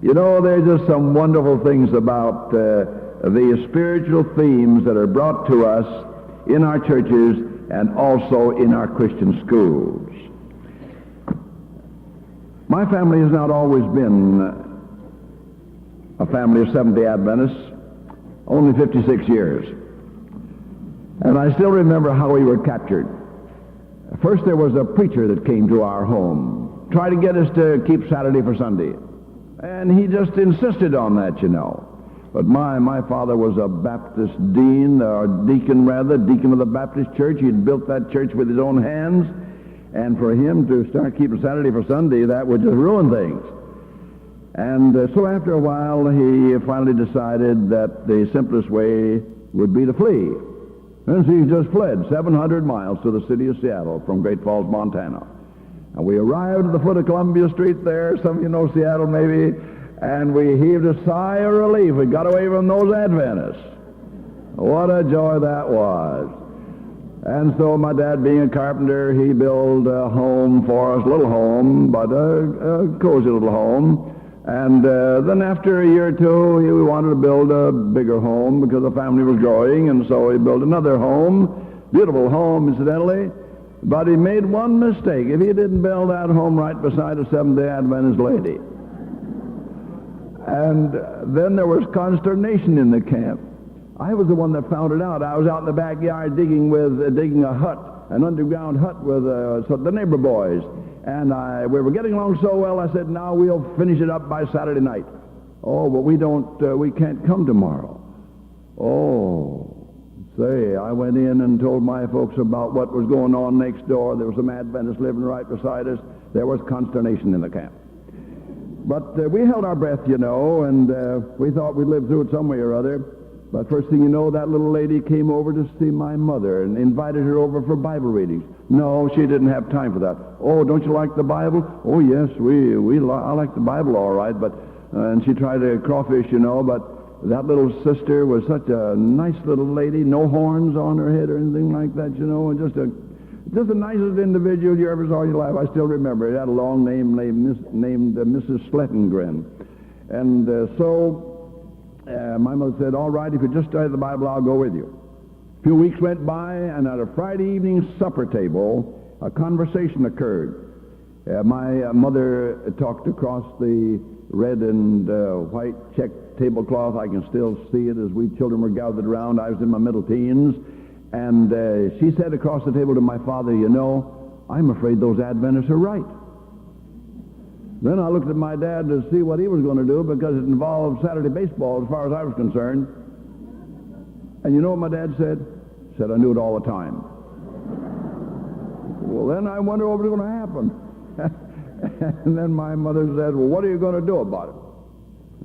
You know, there's just some wonderful things about the spiritual themes that are brought to us in our churches and also in our Christian schools. My family has not always been a family of Seventh-day Adventists, only 56 years. And I still remember how we were captured. First there was a preacher that came to our home, tried to get us to keep Saturday for Sunday. And he just insisted on that, you know. But my father was a Baptist deacon of the Baptist church. He'd built that church with his own hands. And for him to start keeping Saturday for Sunday, that would just ruin things. And so after a while, he finally decided that the simplest way would be to flee. And so he just fled 700 miles to the city of Seattle from Great Falls, Montana. And we arrived at the foot of Columbia Street there. Some of you know Seattle maybe. And we heaved a sigh of relief. We got away from those Adventists. What a joy that was. And so my dad, being a carpenter, he built a home for us, a little home, but a cozy little home. And then after a year or two, we wanted to build a bigger home because the family was growing, and so he built another home, beautiful home, incidentally. But he made one mistake. If he didn't build that home right beside a Seventh-day Adventist lady. And then there was consternation in the camp. I was the one that found it out. I was out in the backyard digging a hut, an underground hut with the neighbor boys. And we were getting along so well, I said, now we'll finish it up by Saturday night. Oh, but we can't come tomorrow. Oh, say, I went in and told my folks about what was going on next door. There was some Adventists living right beside us. There was consternation in the camp. But we held our breath, you know, and we thought we'd live through it some way or other. But first thing you know, that little lady came over to see my mother and invited her over for Bible readings. No, she didn't have time for that. Oh, don't you like the Bible? Oh, yes, I like the Bible all right. But and she tried to crawfish, you know, but that little sister was such a nice little lady, no horns on her head or anything like that, you know, and just the nicest individual you ever saw in your life. I still remember. He had a long name named Mrs. Slettengren. And my mother said, all right, if you just study the Bible, I'll go with you. A few weeks went by, and at a Friday evening supper table, a conversation occurred. My mother talked across the red and white checked tablecloth. I can still see it as we children were gathered around. I was in my middle teens. And she said across the table to my father, you know, I'm afraid those Adventists are right. Then I looked at my dad to see what he was going to do because it involved Saturday baseball as far as I was concerned. And you know what my dad said? Said, I knew it all the time. Well, then I wonder what was going to happen. And then my mother said, well, what are you going to do about it?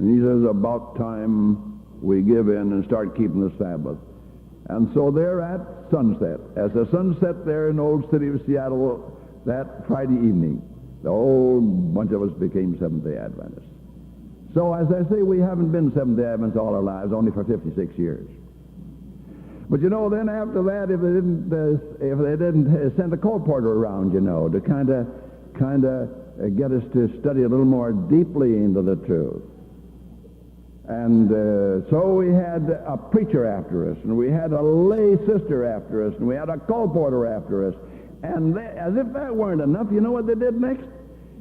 And he says, about time we give in and start keeping the Sabbath. And so there at sunset, as the sun set there in the old city of Seattle that Friday evening, the whole bunch of us became Seventh-day Adventists. So as I say, we haven't been Seventh-day Adventists all our lives, only for 56 years. But you know, then after that, if they didn't send a colporteur around, you know, to kind of get us to study a little more deeply into the truth. And so we had a preacher after us, and we had a lay sister after us, and we had a colporteur after us. And as if that weren't enough, you know what they did next?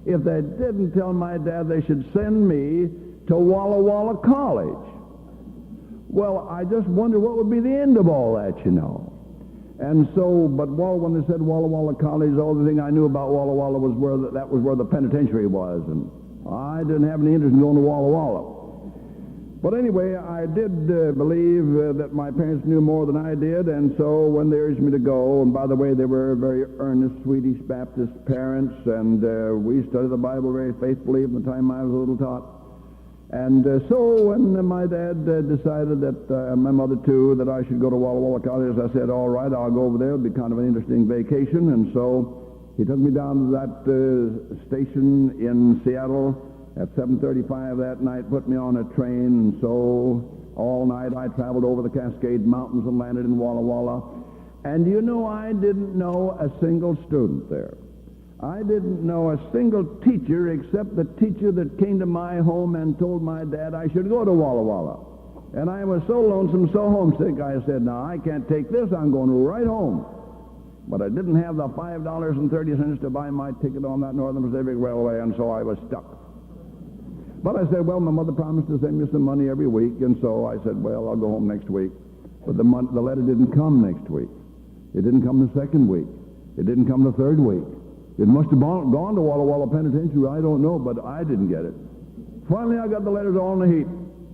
If they didn't tell my dad they should send me to Walla Walla College. Well, I just wonder what would be the end of all that, you know. And so, but when they said Walla Walla College, the only thing I knew about Walla Walla was that was where the penitentiary was. And I didn't have any interest in going to Walla Walla. But anyway, I did believe that my parents knew more than I did, and so when they urged me to go, and by the way, they were very earnest Swedish Baptist parents, and we studied the Bible very faithfully from the time I was a little tot. And so when my dad decided that, my mother too, that I should go to Walla Walla College, I said, all right, I'll go over there. It'll be kind of an interesting vacation. And so he took me down to that station in Seattle at 7:35 that night, put me on a train, and so all night I traveled over the Cascade Mountains and landed in Walla Walla. And you know, I didn't know a single student there. I didn't know a single teacher except the teacher that came to my home and told my dad I should go to Walla Walla. And I was so lonesome, so homesick, I said, now, I can't take this. I'm going right home. But I didn't have the $5.30 to buy my ticket on that Northern Pacific Railway, and so I was stuck. But I said, well, my mother promised to send me some money every week, and so I said, well, I'll go home next week. But the letter didn't come next week. It didn't come the second week. It didn't come the third week. It must have gone to Walla Walla Penitentiary. I don't know, but I didn't get it. Finally, I got the letters all in a heap.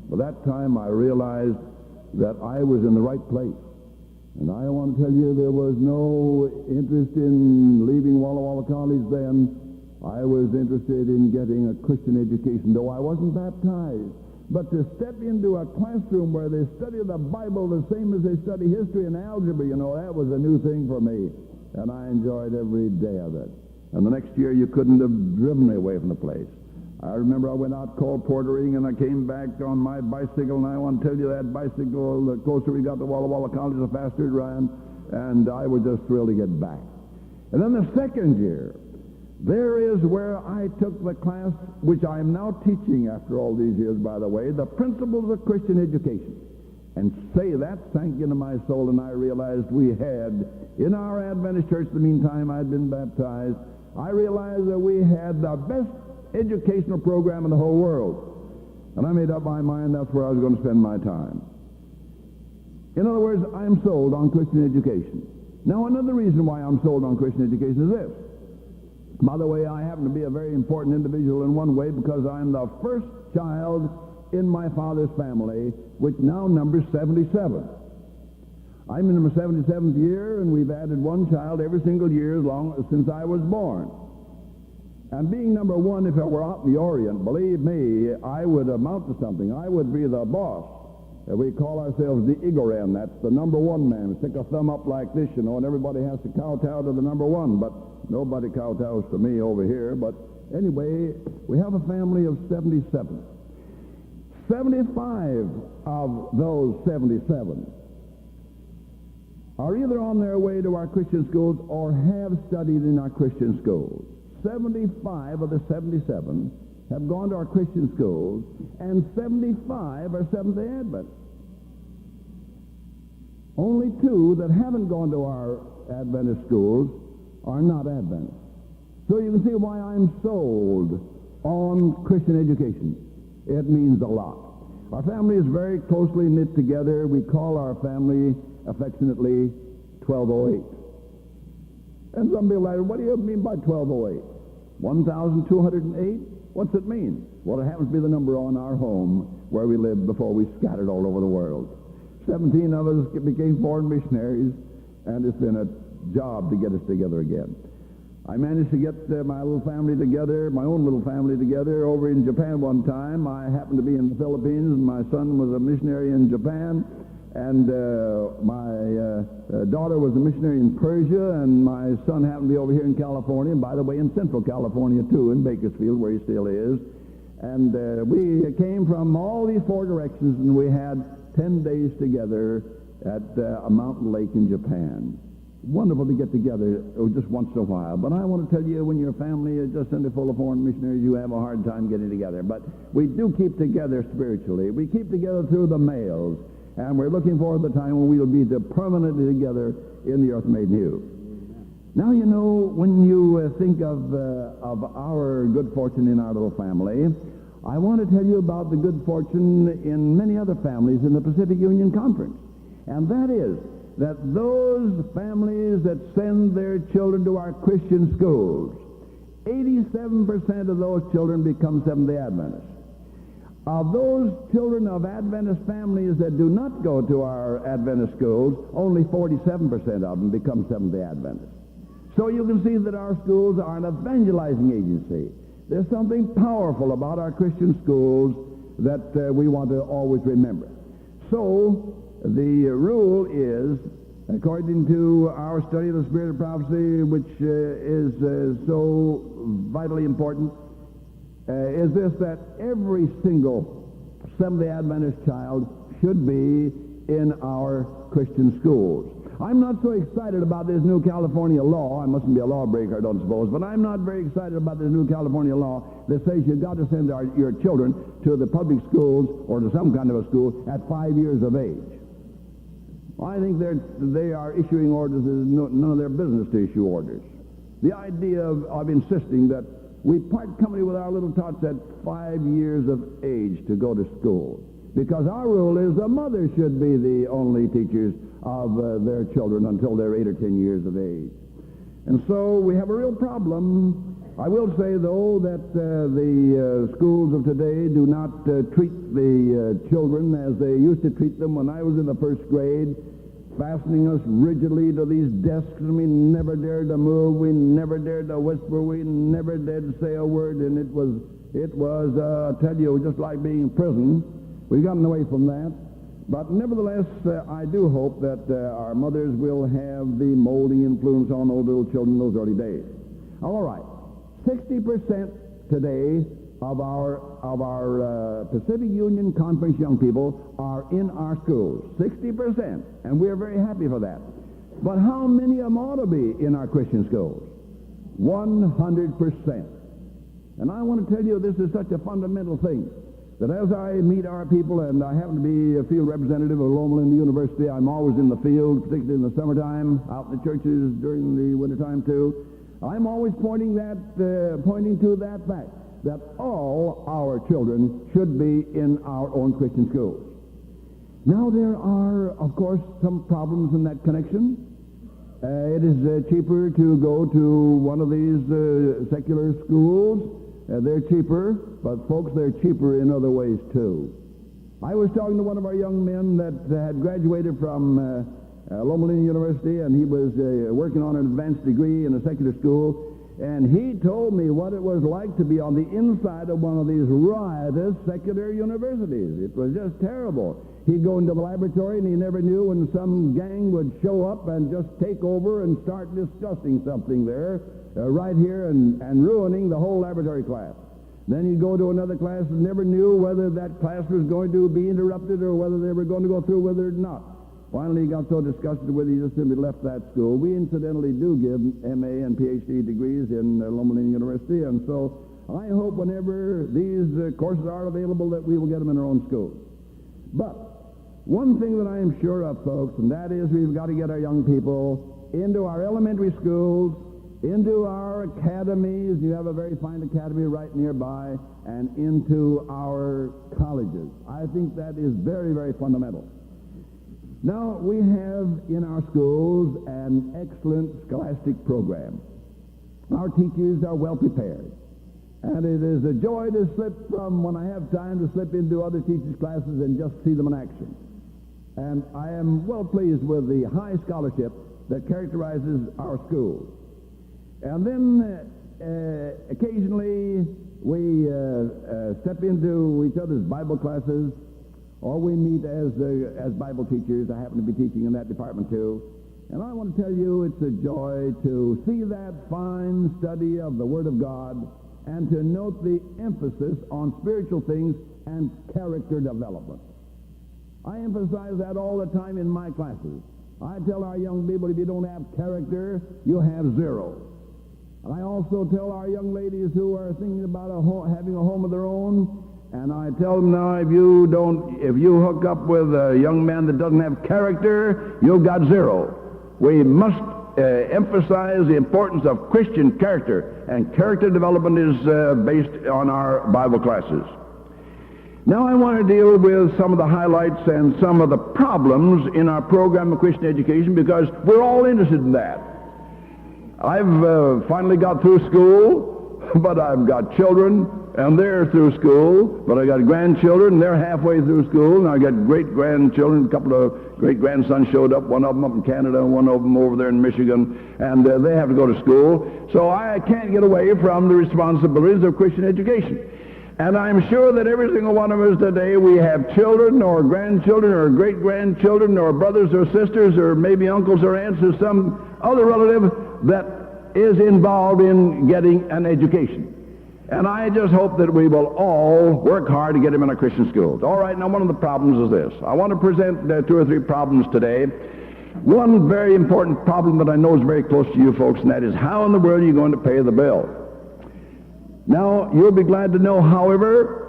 By that time, I realized that I was in the right place. And I want to tell you, there was no interest in leaving Walla Walla College then. I was interested in getting a Christian education, though I wasn't baptized. But to step into a classroom where they study the Bible the same as they study history and algebra, that was a new thing for me. And I enjoyed every day of it. And the next year, you couldn't have driven me away from the place. I remember I went out colportering, and I came back on my bicycle, and I want to tell you that bicycle, the closer we got to Walla Walla College, the faster it ran, and I was just thrilled to get back. And then the second year, there is where I took the class, which I am now teaching after all these years, by the way, the principles of Christian education. And say, that sank into my soul, and I realized we had, in our Adventist church, the meantime I'd been baptized, I realized that we had the best educational program in the whole world. And I made up my mind that's where I was going to spend my time. In other words, I'm sold on Christian education. Now, another reason why I'm sold on Christian education is this. By the way, I happen to be a very important individual in one way because I'm the first child in my father's family, which now numbers 77. I'm in my 77th year, and we've added one child every single year since I was born. And being number one, if I were out in the Orient, believe me, I would amount to something. I would be the boss. We call ourselves the Igoran. That's the number one man. Stick a thumb up like this, and everybody has to kowtow to the number one. But nobody kowtows to me over here. But anyway, we have a family of 77. 75 of those 77 are either on their way to our Christian schools or have studied in our Christian schools. 75 of the 77 have gone to our Christian schools, and 75 are Seventh-day Adventists. Only 2 that haven't gone to our Adventist schools are not Adventists. So you can see why I'm sold on Christian education. It means a lot. Our family is very closely knit together. We call our family affectionately 1208. And some people ask, what do you mean by 1208? 1,208? What's it mean? Well, it happens to be the number on our home where we lived before we scattered all over the world. 17 of us became foreign missionaries, and it's been a job to get us together again. I managed to get my little family together, my own little family together, over in Japan one time. I happened to be in the Philippines, and my son was a missionary in Japan, and my daughter was a missionary in Persia, and my son happened to be over here in California, and by the way, in Central California, too, in Bakersfield, where he still is. And we came from all these 4 directions, and we had 10 days together at a mountain lake in Japan. Wonderful to get together just once in a while. But I want to tell you, when your family is just full of foreign missionaries, you have a hard time getting together. But we do keep together spiritually. We keep together through the mails. And we're looking forward to the time when we'll be permanently together in the earth made new. Now, when you think of our good fortune in our little family, I want to tell you about the good fortune in many other families in the Pacific Union Conference. And that is that those families that send their children to our Christian schools, 87% of those children become Seventh-day Adventists. Of those children of Adventist families that do not go to our Adventist schools, only 47% of them become Seventh-day Adventists. So you can see that our schools are an evangelizing agency. There's something powerful about our Christian schools that we want to always remember. So the rule is, according to our study of the Spirit of Prophecy, which is so vitally important, is this, that every single Seventh-day Adventist child should be in our Christian schools. I'm not so excited about this new California law. I mustn't be a lawbreaker, I don't suppose, but I'm not very excited about this new California law that says you've got to send your children to the public schools or to some kind of a school at 5 years of age. I think they are issuing orders that is none of their business to issue orders. The idea of insisting that we part company with our little tots at 5 years of age to go to school, because our rule is the mother should be the only teachers of their children until they're 8 or 10 years of age. And so we have a real problem. I will say, though, that the schools of today do not treat the children as they used to treat them when I was in the first grade, fastening us rigidly to these desks, and we never dared to move, we never dared to whisper, we never dared to say a word, and it was I tell you, just like being in prison. We've gotten away from that. But nevertheless, I do hope that our mothers will have the molding influence on those little children in those early days. All right. 60% today of our Pacific Union Conference young people are in our schools. 60%. And we are very happy for that. But how many of them ought to be in our Christian schools? 100%. And I want to tell you, this is such a fundamental thing, that as I meet our people, and I happen to be a field representative of Loma Linda University, I'm always in the field, particularly in the summertime, out in the churches during the wintertime too. I'm always pointing to that fact, that all our children should be in our own Christian schools. Now there are, of course, some problems in that connection. It is cheaper to go to one of these secular schools. They're cheaper, but folks, they're cheaper in other ways too. I was talking to one of our young men that had graduated from Loma Linda University, and he was working on an advanced degree in a secular school, and he told me what it was like to be on the inside of one of these riotous secular universities. It was just terrible. He'd go into the laboratory, and he never knew when some gang would show up and just take over and start discussing something there. Right here and ruining the whole laboratory class. Then he'd go to another class and never knew whether that class was going to be interrupted or whether they were going to go through with it or not. Finally, he got so disgusted with it, he just simply left that school. We incidentally do give MA and PhD degrees in Loma Linda University, and so I hope whenever these courses are available that we will get them in our own schools. But one thing that I am sure of, folks, and that is we've got to get our young people into our elementary schools, into our academies. You have a very fine academy right nearby, and into our colleges. I think that is very, very fundamental. Now, we have in our schools an excellent scholastic program. Our teachers are well prepared, and it is a joy to slip from, when I have time, to slip into other teachers' classes and just see them in action. And I am well pleased with the high scholarship that characterizes our schools. And then occasionally we step into each other's Bible classes, or we meet as Bible teachers. I happen to be teaching in that department too. And I want to tell you, it's a joy to see that fine study of the Word of God and to note the emphasis on spiritual things and character development. I emphasize that all the time in my classes. I tell our young people, if you don't have character, you have zero. And I also tell our young ladies who are thinking about having a home of their own, and I tell them now, if you hook up with a young man that doesn't have character, you've got zero. We must emphasize the importance of Christian character, and character development is based on our Bible classes. Now I want to deal with some of the highlights and some of the problems in our program of Christian education, because we're all interested in that. I've finally got through school, but I've got children, and they're through school, but I got grandchildren, and they're halfway through school, and I got great-grandchildren. A couple of great-grandsons showed up, one of them up in Canada, and one of them over there in Michigan, and they have to go to school. So I can't get away from the responsibilities of Christian education. And I'm sure that every single one of us today, we have children or grandchildren or great-grandchildren or brothers or sisters or maybe uncles or aunts or some other relative that is involved in getting an education. And I just hope that we will all work hard to get them in our Christian schools. All right, now one of the problems is this. I want to present 2 or 3 problems today. One very important problem that I know is very close to you folks, and that is how in the world are you going to pay the bill? Now, you'll be glad to know, however,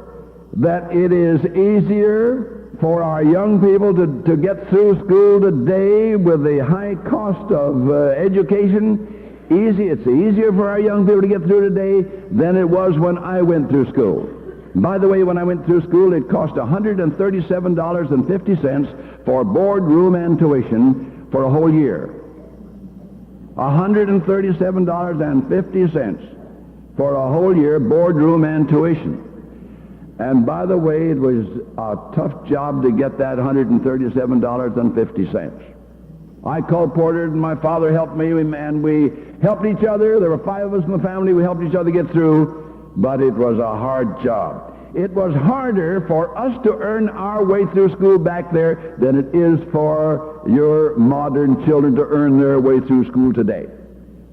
that it is easier for our young people to get through school today with the high cost of education. It's easier for our young people to get through today than it was when I went through school. By the way, when I went through school, it cost $137.50 for board, room, and tuition for a whole year. $137.50 for a whole year, board, room, and tuition. And by the way, it was a tough job to get that $137.50. I colported, and my father helped me, and we helped each other. There were 5 of us in the family. We helped each other get through, but it was a hard job. It was harder for us to earn our way through school back there than it is for your modern children to earn their way through school today.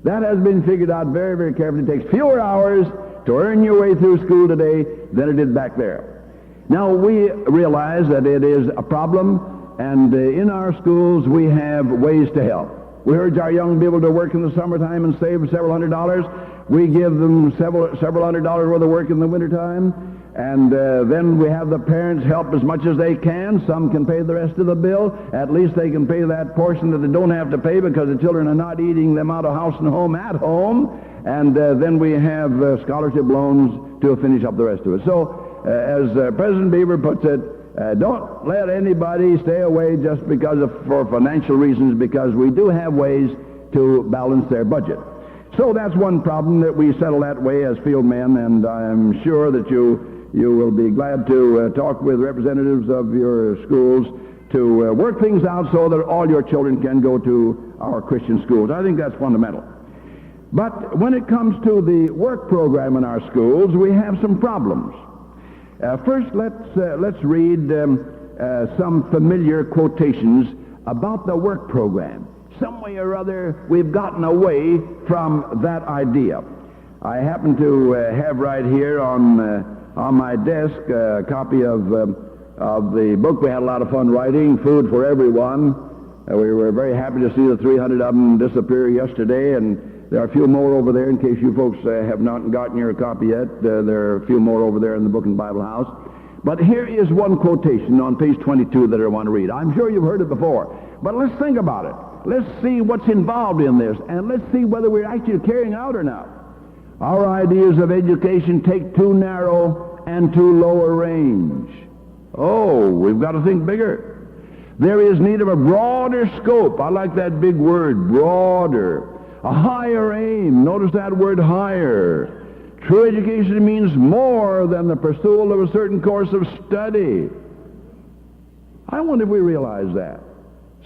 That has been figured out very, very carefully. It takes fewer hours to earn your way through school today than it did back there. Now, we realize that it is a problem, and in our schools we have ways to help. We urge our young people to work in the summertime and save several $100s. We give them several $100s worth of work in the wintertime. And then we have the parents help as much as they can. Some can pay the rest of the bill. At least they can pay that portion that they don't have to pay because the children are not eating them out of house and home at home. And then we have scholarship loans to finish up the rest of it. So, as President Beaver puts it, don't let anybody stay away just for financial reasons, because we do have ways to balance their budget. So that's one problem that we settle that way as field men, and I'm sure that you will be glad to talk with representatives of your schools to work things out so that all your children can go to our Christian schools. I think that's fundamental. But when it comes to the work program in our schools, we have some problems. First, let's read some familiar quotations about the work program. Some way or other, we've gotten away from that idea. I happen to have right here on my desk a copy of the book we had a lot of fun writing, Food for Everyone. We were very happy to see the 300 of them disappear yesterday, and there are a few more over there in case you folks have not gotten your copy yet. There are a few more over there in the Book and Bible House. But here is one quotation on page 22 that I want to read. I'm sure you've heard it before, but let's think about it. Let's see what's involved in this, and let's see whether we're actually carrying out or not. Our ideas of education take too narrow and too low a range. Oh, we've got to think bigger. There is need of a broader scope. I like that big word, broader. A higher aim. Notice that word, higher. True education means more than the pursuit of a certain course of study. I wonder if we realize that.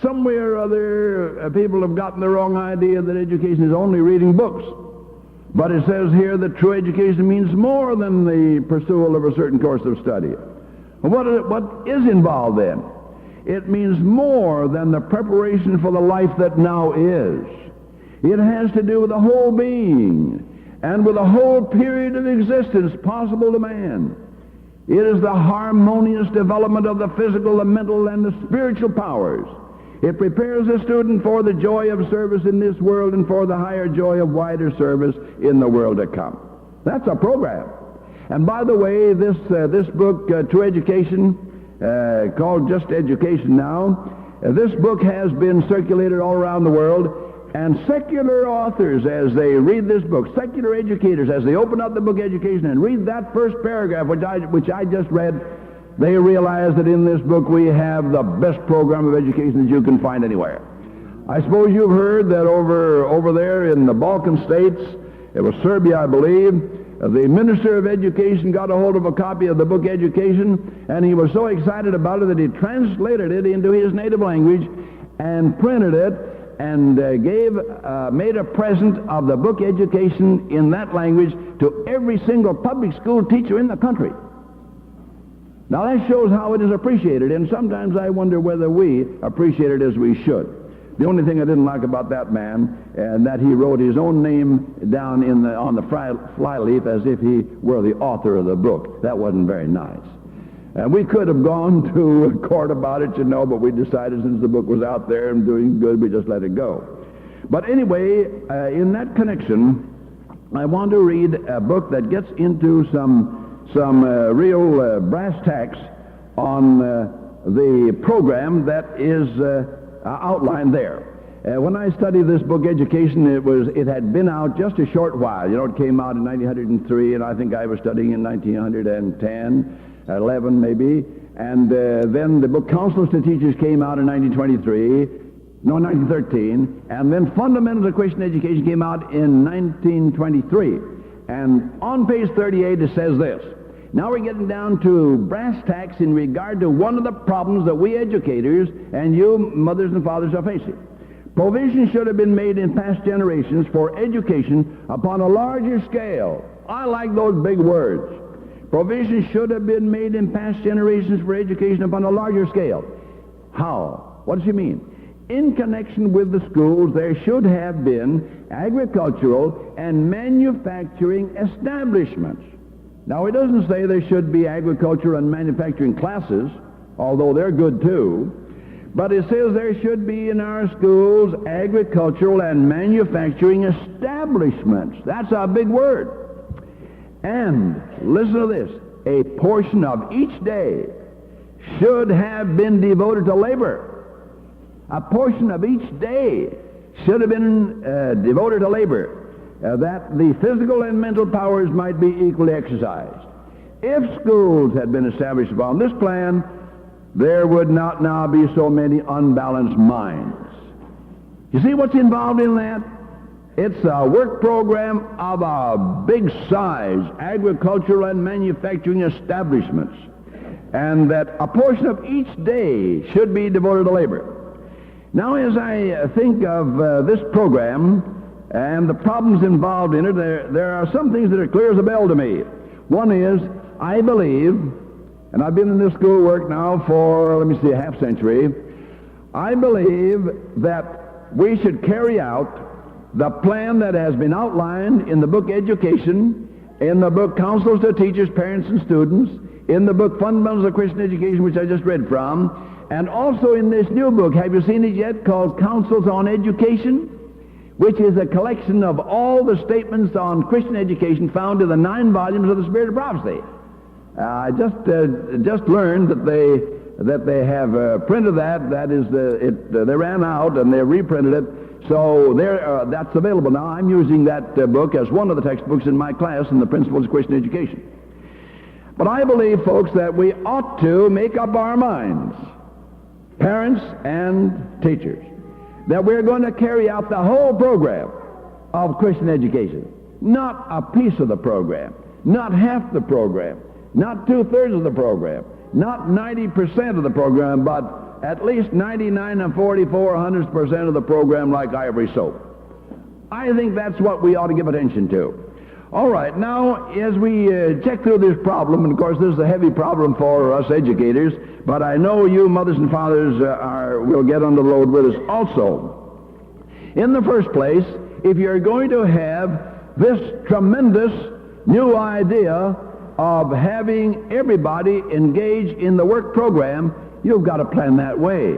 Somewhere or other, people have gotten the wrong idea that education is only reading books. But it says here that true education means more than the pursuit of a certain course of study. What is involved then? It means more than the preparation for the life that now is. It has to do with the whole being and with the whole period of existence possible to man. It is the harmonious development of the physical, the mental, and the spiritual powers. It prepares the student for the joy of service in this world and for the higher joy of wider service in the world to come. That's a program. And by the way, this book, True Education, called Just Education now, this book has been circulated all around the world, and secular authors, as they read this book, secular educators, as they open up the book Education and read that first paragraph, which I just read, they realize that in this book we have the best program of education that you can find anywhere. I suppose you've heard that over there in the Balkan states, it was Serbia, I believe, the minister of education got a hold of a copy of the book Education, and he was so excited about it that he translated it into his native language and printed it and made a present of the book Education in that language to every single public school teacher in the country. Now that shows how it is appreciated, and sometimes I wonder whether we appreciate it as we should. The only thing I didn't like about that man, and that he wrote his own name down on the flyleaf as if he were the author of the book. That wasn't very nice. And we could have gone to court about it, but we decided since the book was out there and doing good, we just let it go. But anyway, in that connection, I want to read a book that gets into some real brass tacks on the program that is outlined there. When I studied this book, Education, it had been out just a short while. It came out in 1903, and I think I was studying in 1910. 11 maybe, and then the book Counsels to Teachers came out in 1913, and then Fundamentals of Christian Education came out in 1923. And on page 38 it says this. Now we're getting down to brass tacks in regard to one of the problems that we educators and you mothers and fathers are facing. Provision should have been made in past generations for education upon a larger scale. I like those big words. Provision should have been made in past generations for education upon a larger scale. How? What does he mean? In connection with the schools, there should have been agricultural and manufacturing establishments. Now, it doesn't say there should be agriculture and manufacturing classes, although they're good too, but it says there should be in our schools agricultural and manufacturing establishments. That's a big word. And, listen to this, a portion of each day should have been devoted to labor. A portion of each day should have been devoted to labor, that the physical and mental powers might be equally exercised. If schools had been established upon this plan, there would not now be so many unbalanced minds. You see what's involved in that? It's a work program of a big size, agricultural and manufacturing establishments, and that a portion of each day should be devoted to labor. Now, as I think of this program and the problems involved in it, there are some things that are clear as a bell to me. One is, I believe, and I've been in this school work now for, a half century, I believe that we should carry out the plan that has been outlined in the book Education, in the book Counsels to Teachers, Parents, and Students, in the book Fundamentals of Christian Education, which I just read from, and also in this new book, have you seen it yet, called Counsels on Education, which is a collection of all the statements on Christian education found in the 9 volumes of the Spirit of Prophecy. I just learned that they have printed that. That is, they ran out and they reprinted it. So that's available now. I'm using that book as one of the textbooks in my class in the Principles of Christian Education. But I believe, folks, that we ought to make up our minds, parents and teachers, that we're going to carry out the whole program of Christian education. Not a piece of the program, not half the program, not 2/3 of the program, not 90% of the program, but at least 99 and 100% of the program like ivory soap. I think that's what we ought to give attention to. All right, now, as we check through this problem, and of course this is a heavy problem for us educators, but I know you mothers and fathers will get on the road with us also. In the first place, if you're going to have this tremendous new idea of having everybody engaged in the work program, you've got to plan that way.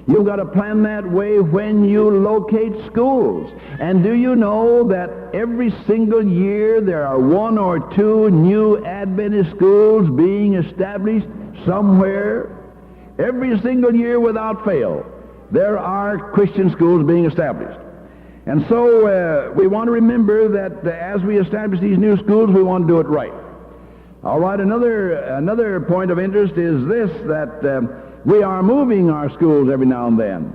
You've got to plan that way when you locate schools. And do you know that every single year there are 1 or 2 new Adventist schools being established somewhere? Every single year without fail, there are Christian schools being established. And so we want to remember that as we establish these new schools, we want to do it right. All right, another point of interest is this, that we are moving our schools every now and then.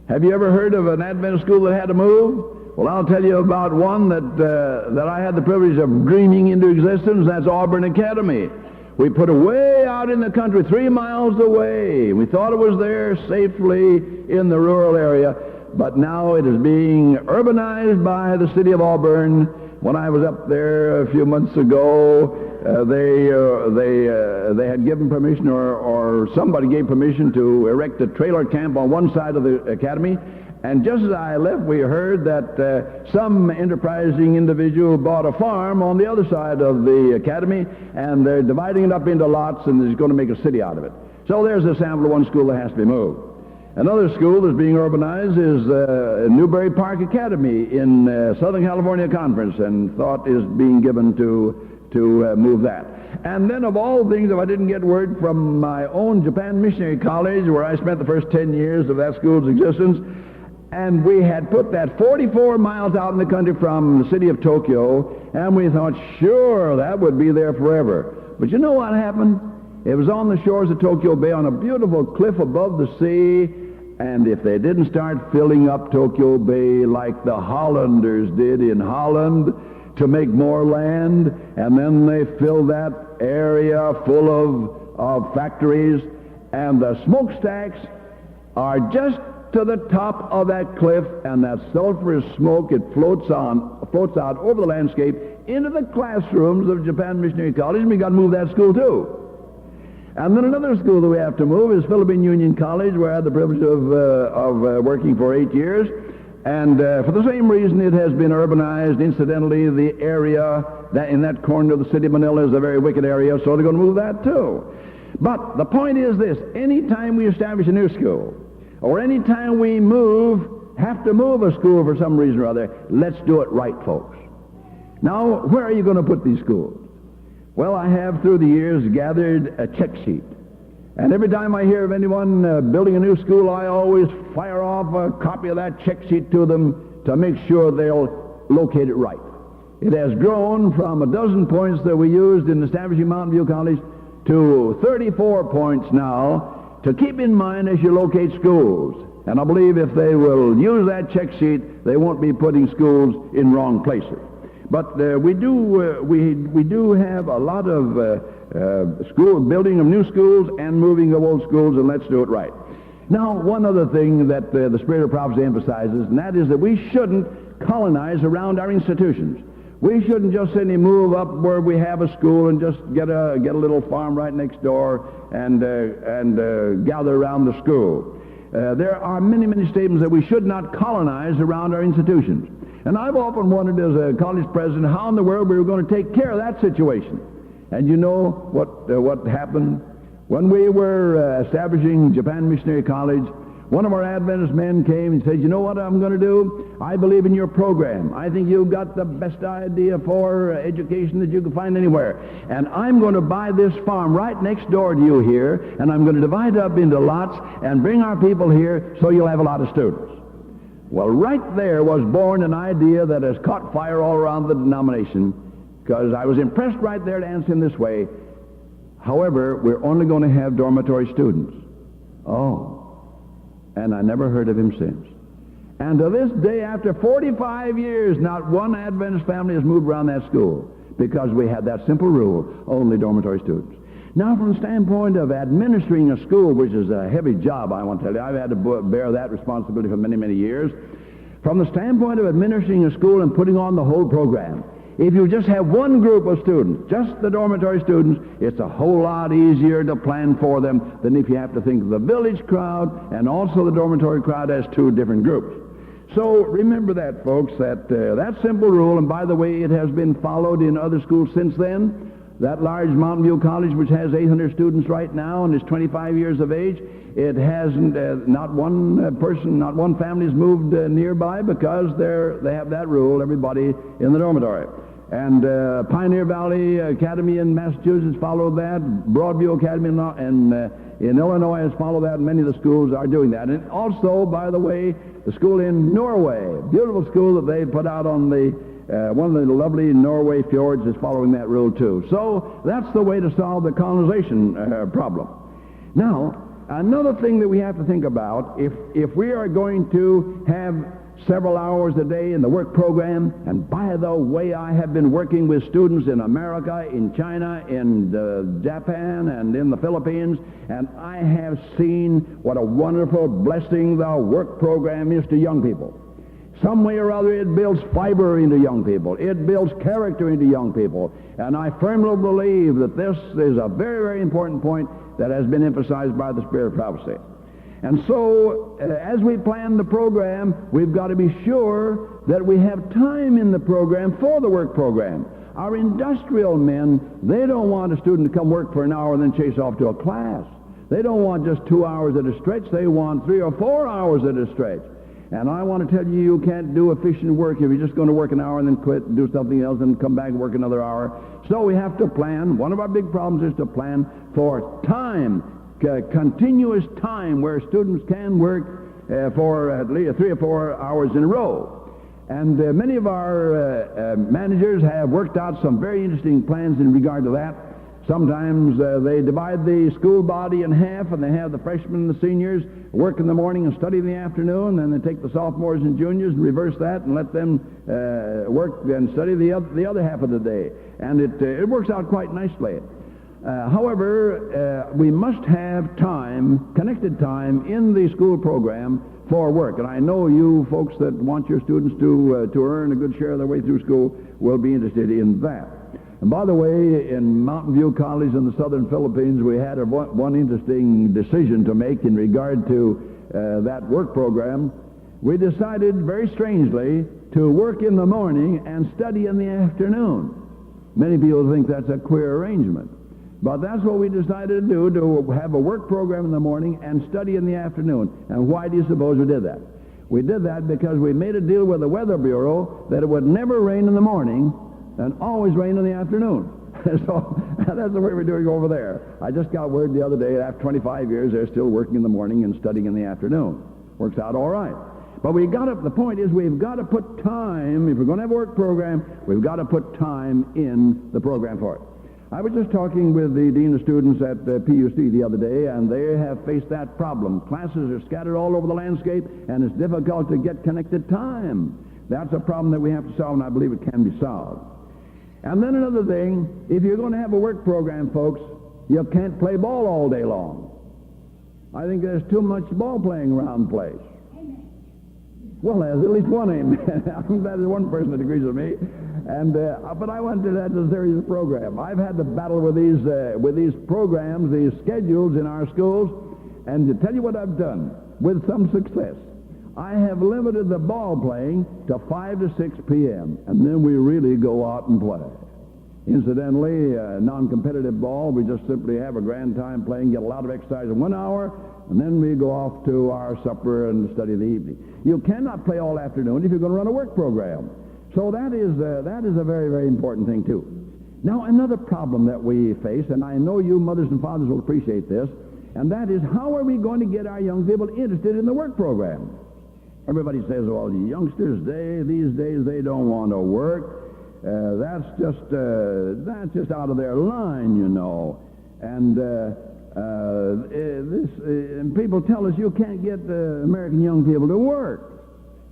Have you ever heard of an Adventist school that had to move? Well, I'll tell you about one that I had the privilege of dreaming into existence. That's Auburn Academy. We put it way out in the country, 3 miles away. We thought it was there safely in the rural area, but now it is being urbanized by the city of Auburn. When I was up there a few months ago, they had given permission, or somebody gave permission to erect a trailer camp on one side of the academy. And just as I left, we heard that some enterprising individual bought a farm on the other side of the academy, and they're dividing it up into lots, and they're going to make a city out of it. So there's a sample of one school that has to be moved. Another school that's being urbanized is Newbury Park Academy in Southern California Conference, and thought is being given to move that. And then, of all things, if I didn't get word from my own Japan Missionary College, where I spent the first 10 years of that school's existence, and we had put that 44 miles out in the country from the city of Tokyo, and we thought, sure, that would be there forever. But you know what happened? It was on the shores of Tokyo Bay, on a beautiful cliff above the sea, and if they didn't start filling up Tokyo Bay like the Hollanders did in Holland to make more land, and then they filled that area full of factories, and the smokestacks are just to the top of that cliff, and that sulfurous smoke, it floats out over the landscape into the classrooms of Japan Missionary College, and we got to move that school too. And then another school that we have to move is Philippine Union College, where I had the privilege of working for 8 years. And for the same reason, it has been urbanized. Incidentally, the area that in that corner of the city of Manila is a very wicked area, so they're going to move that too. But the point is this: any time we establish a new school, or any time we have to move a school for some reason or other, let's do it right, folks. Now, where are you going to put these schools? Well, I have through the years gathered a check sheet. And every time I hear of anyone building a new school, I always fire off a copy of that check sheet to them to make sure they'll locate it right. It has grown from a dozen points that we used in establishing Mountain View College to 34 points now to keep in mind as you locate schools. And I believe if they will use that check sheet, they won't be putting schools in wrong places. But we do have a lot of school building of new schools and moving of old schools, and let's do it right. Now, one other thing that the Spirit of Prophecy emphasizes, and that is that we shouldn't colonize around our institutions. We shouldn't just simply move up where we have a school and just get a little farm right next door and gather around the school. There are many, many statements that we should not colonize around our institutions. And I've often wondered as a college president how in the world we were going to take care of that situation. And you know what happened? When we were establishing Japan Missionary College, one of our Adventist men came and said, you know what I'm going to do? I believe in your program. I think you've got the best idea for education that you can find anywhere. And I'm going to buy this farm right next door to you here, and I'm going to divide it up into lots and bring our people here so you'll have a lot of students. Well, right there was born an idea that has caught fire all around the denomination, because I was impressed right there to answer in this way. However, we're only going to have dormitory students. Oh. And I never heard of him since. And to this day, after 45 years, not one Adventist family has moved around that school, because we had that simple rule: only dormitory students. Now, from the standpoint of administering a school, which is a heavy job, I want to tell you, I've had to bear that responsibility for many, many years. From the standpoint of administering a school and putting on the whole program, if you just have one group of students, just the dormitory students, it's a whole lot easier to plan for them than if you have to think of the village crowd and also the dormitory crowd as two different groups. So remember that, folks, that simple rule, and by the way, it has been followed in other schools since then. That large Mountain View College, which has 800 students right now and is 25 years of age, it hasn't, not one person, not one family has moved nearby, because they have that rule, everybody in the dormitory. And Pioneer Valley Academy in Massachusetts followed that. Broadview Academy in Illinois has followed that, and many of the schools are doing that. And also, by the way, the school in Norway, beautiful school that they put out on one of the lovely Norway fjords, is following that rule too. So that's the way to solve the colonization problem. Now, another thing that we have to think about, if we are going to have several hours a day in the work program, and by the way, I have been working with students in America, in China, in Japan, and in the Philippines, and I have seen what a wonderful blessing the work program is to young people. Some way or other, it builds fiber into young people. It builds character into young people. And I firmly believe that this is a very, very important point that has been emphasized by the Spirit of prophecy. And so, as we plan the program, we've got to be sure that we have time in the program for the work program. Our industrial men, they don't want a student to come work for an hour and then chase off to a class. They don't want just 2 hours at a stretch. They want 3 or 4 hours at a stretch. And I want to tell you, you can't do efficient work if you're just going to work an hour and then quit and do something else and come back and work another hour. So we have to plan. One of our big problems is to plan for time, continuous time where students can work for at least 3 or 4 hours in a row. And many of our managers have worked out some very interesting plans in regard to that. Sometimes they divide the school body in half, and they have the freshmen and the seniors work in the morning and study in the afternoon, and then they take the sophomores and juniors and reverse that and let them work and study the other half of the day. And it works out quite nicely. However, we must have time, connected time, in the school program for work. And I know you folks that want your students to earn a good share of their way through school will be interested in that. And by the way, in Mountain View College in the southern Philippines, we had one interesting decision to make in regard to that work program. We decided, very strangely, to work in the morning and study in the afternoon. Many people think that's a queer arrangement. But that's what we decided to do, to have a work program in the morning and study in the afternoon. And why do you suppose we did that? We did that because we made a deal with the Weather Bureau that it would never rain in the morning and always rain in the afternoon. So that's the way we're doing over there. I just got word the other day, after 25 years, they're still working in the morning and studying in the afternoon. Works out all right. But the point is, we've got to put time, if we're going to have a work program, we've got to put time in the program for it. I was just talking with the Dean of Students at PUC the other day, and they have faced that problem. Classes are scattered all over the landscape, and it's difficult to get connected time. That's a problem that we have to solve, and I believe it can be solved. And then another thing, if you're going to have a work program, folks, you can't play ball all day long. I think there's too much ball playing around the place. Amen. Well, there's at least one amen. That is one person that agrees with me. But I went to that as a serious program. I've had to battle with these programs, these schedules in our schools, and to tell you what I've done, with some success. I have limited the ball playing to 5 to 6 p.m., and then we really go out and play. Incidentally, non-competitive ball, we just simply have a grand time playing, get a lot of exercise in 1 hour, and then we go off to our supper and study the evening. You cannot play all afternoon if you're going to run a work program. So that is a very, very important thing, too. Now, another problem that we face, and I know you mothers and fathers will appreciate this, and that is, how are we going to get our young people interested in the work program? Everybody says, well, the youngsters, these days, they don't want to work. That's just out of their line, you know. And and people tell us you can't get American young people to work.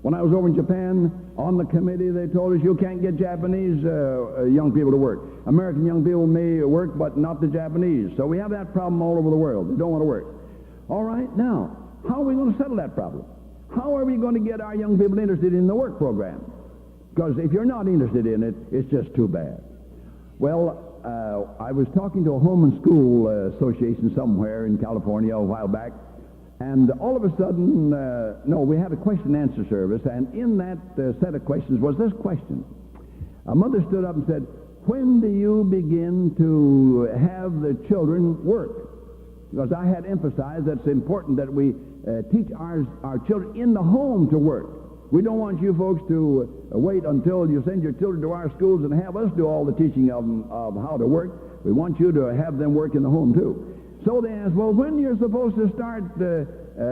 When I was over in Japan on the committee, they told us you can't get Japanese young people to work. American young people may work, but not the Japanese. So we have that problem all over the world. They don't want to work. All right, now, how are we going to settle that problem? How are we going to get our young people interested in the work program? Because if you're not interested in it, it's just too bad. Well, I was talking to a home and school association somewhere in California a while back, and all of a sudden, we had a question-and-answer service, and in that set of questions was this question. A mother stood up and said, when do you begin to have the children work? Because I had emphasized that it's important that we teach our children in the home to work. We don't want you folks to wait until you send your children to our schools and have us do all the teaching of how to work. We want you to have them work in the home, too. So they asked, well, when you're supposed to start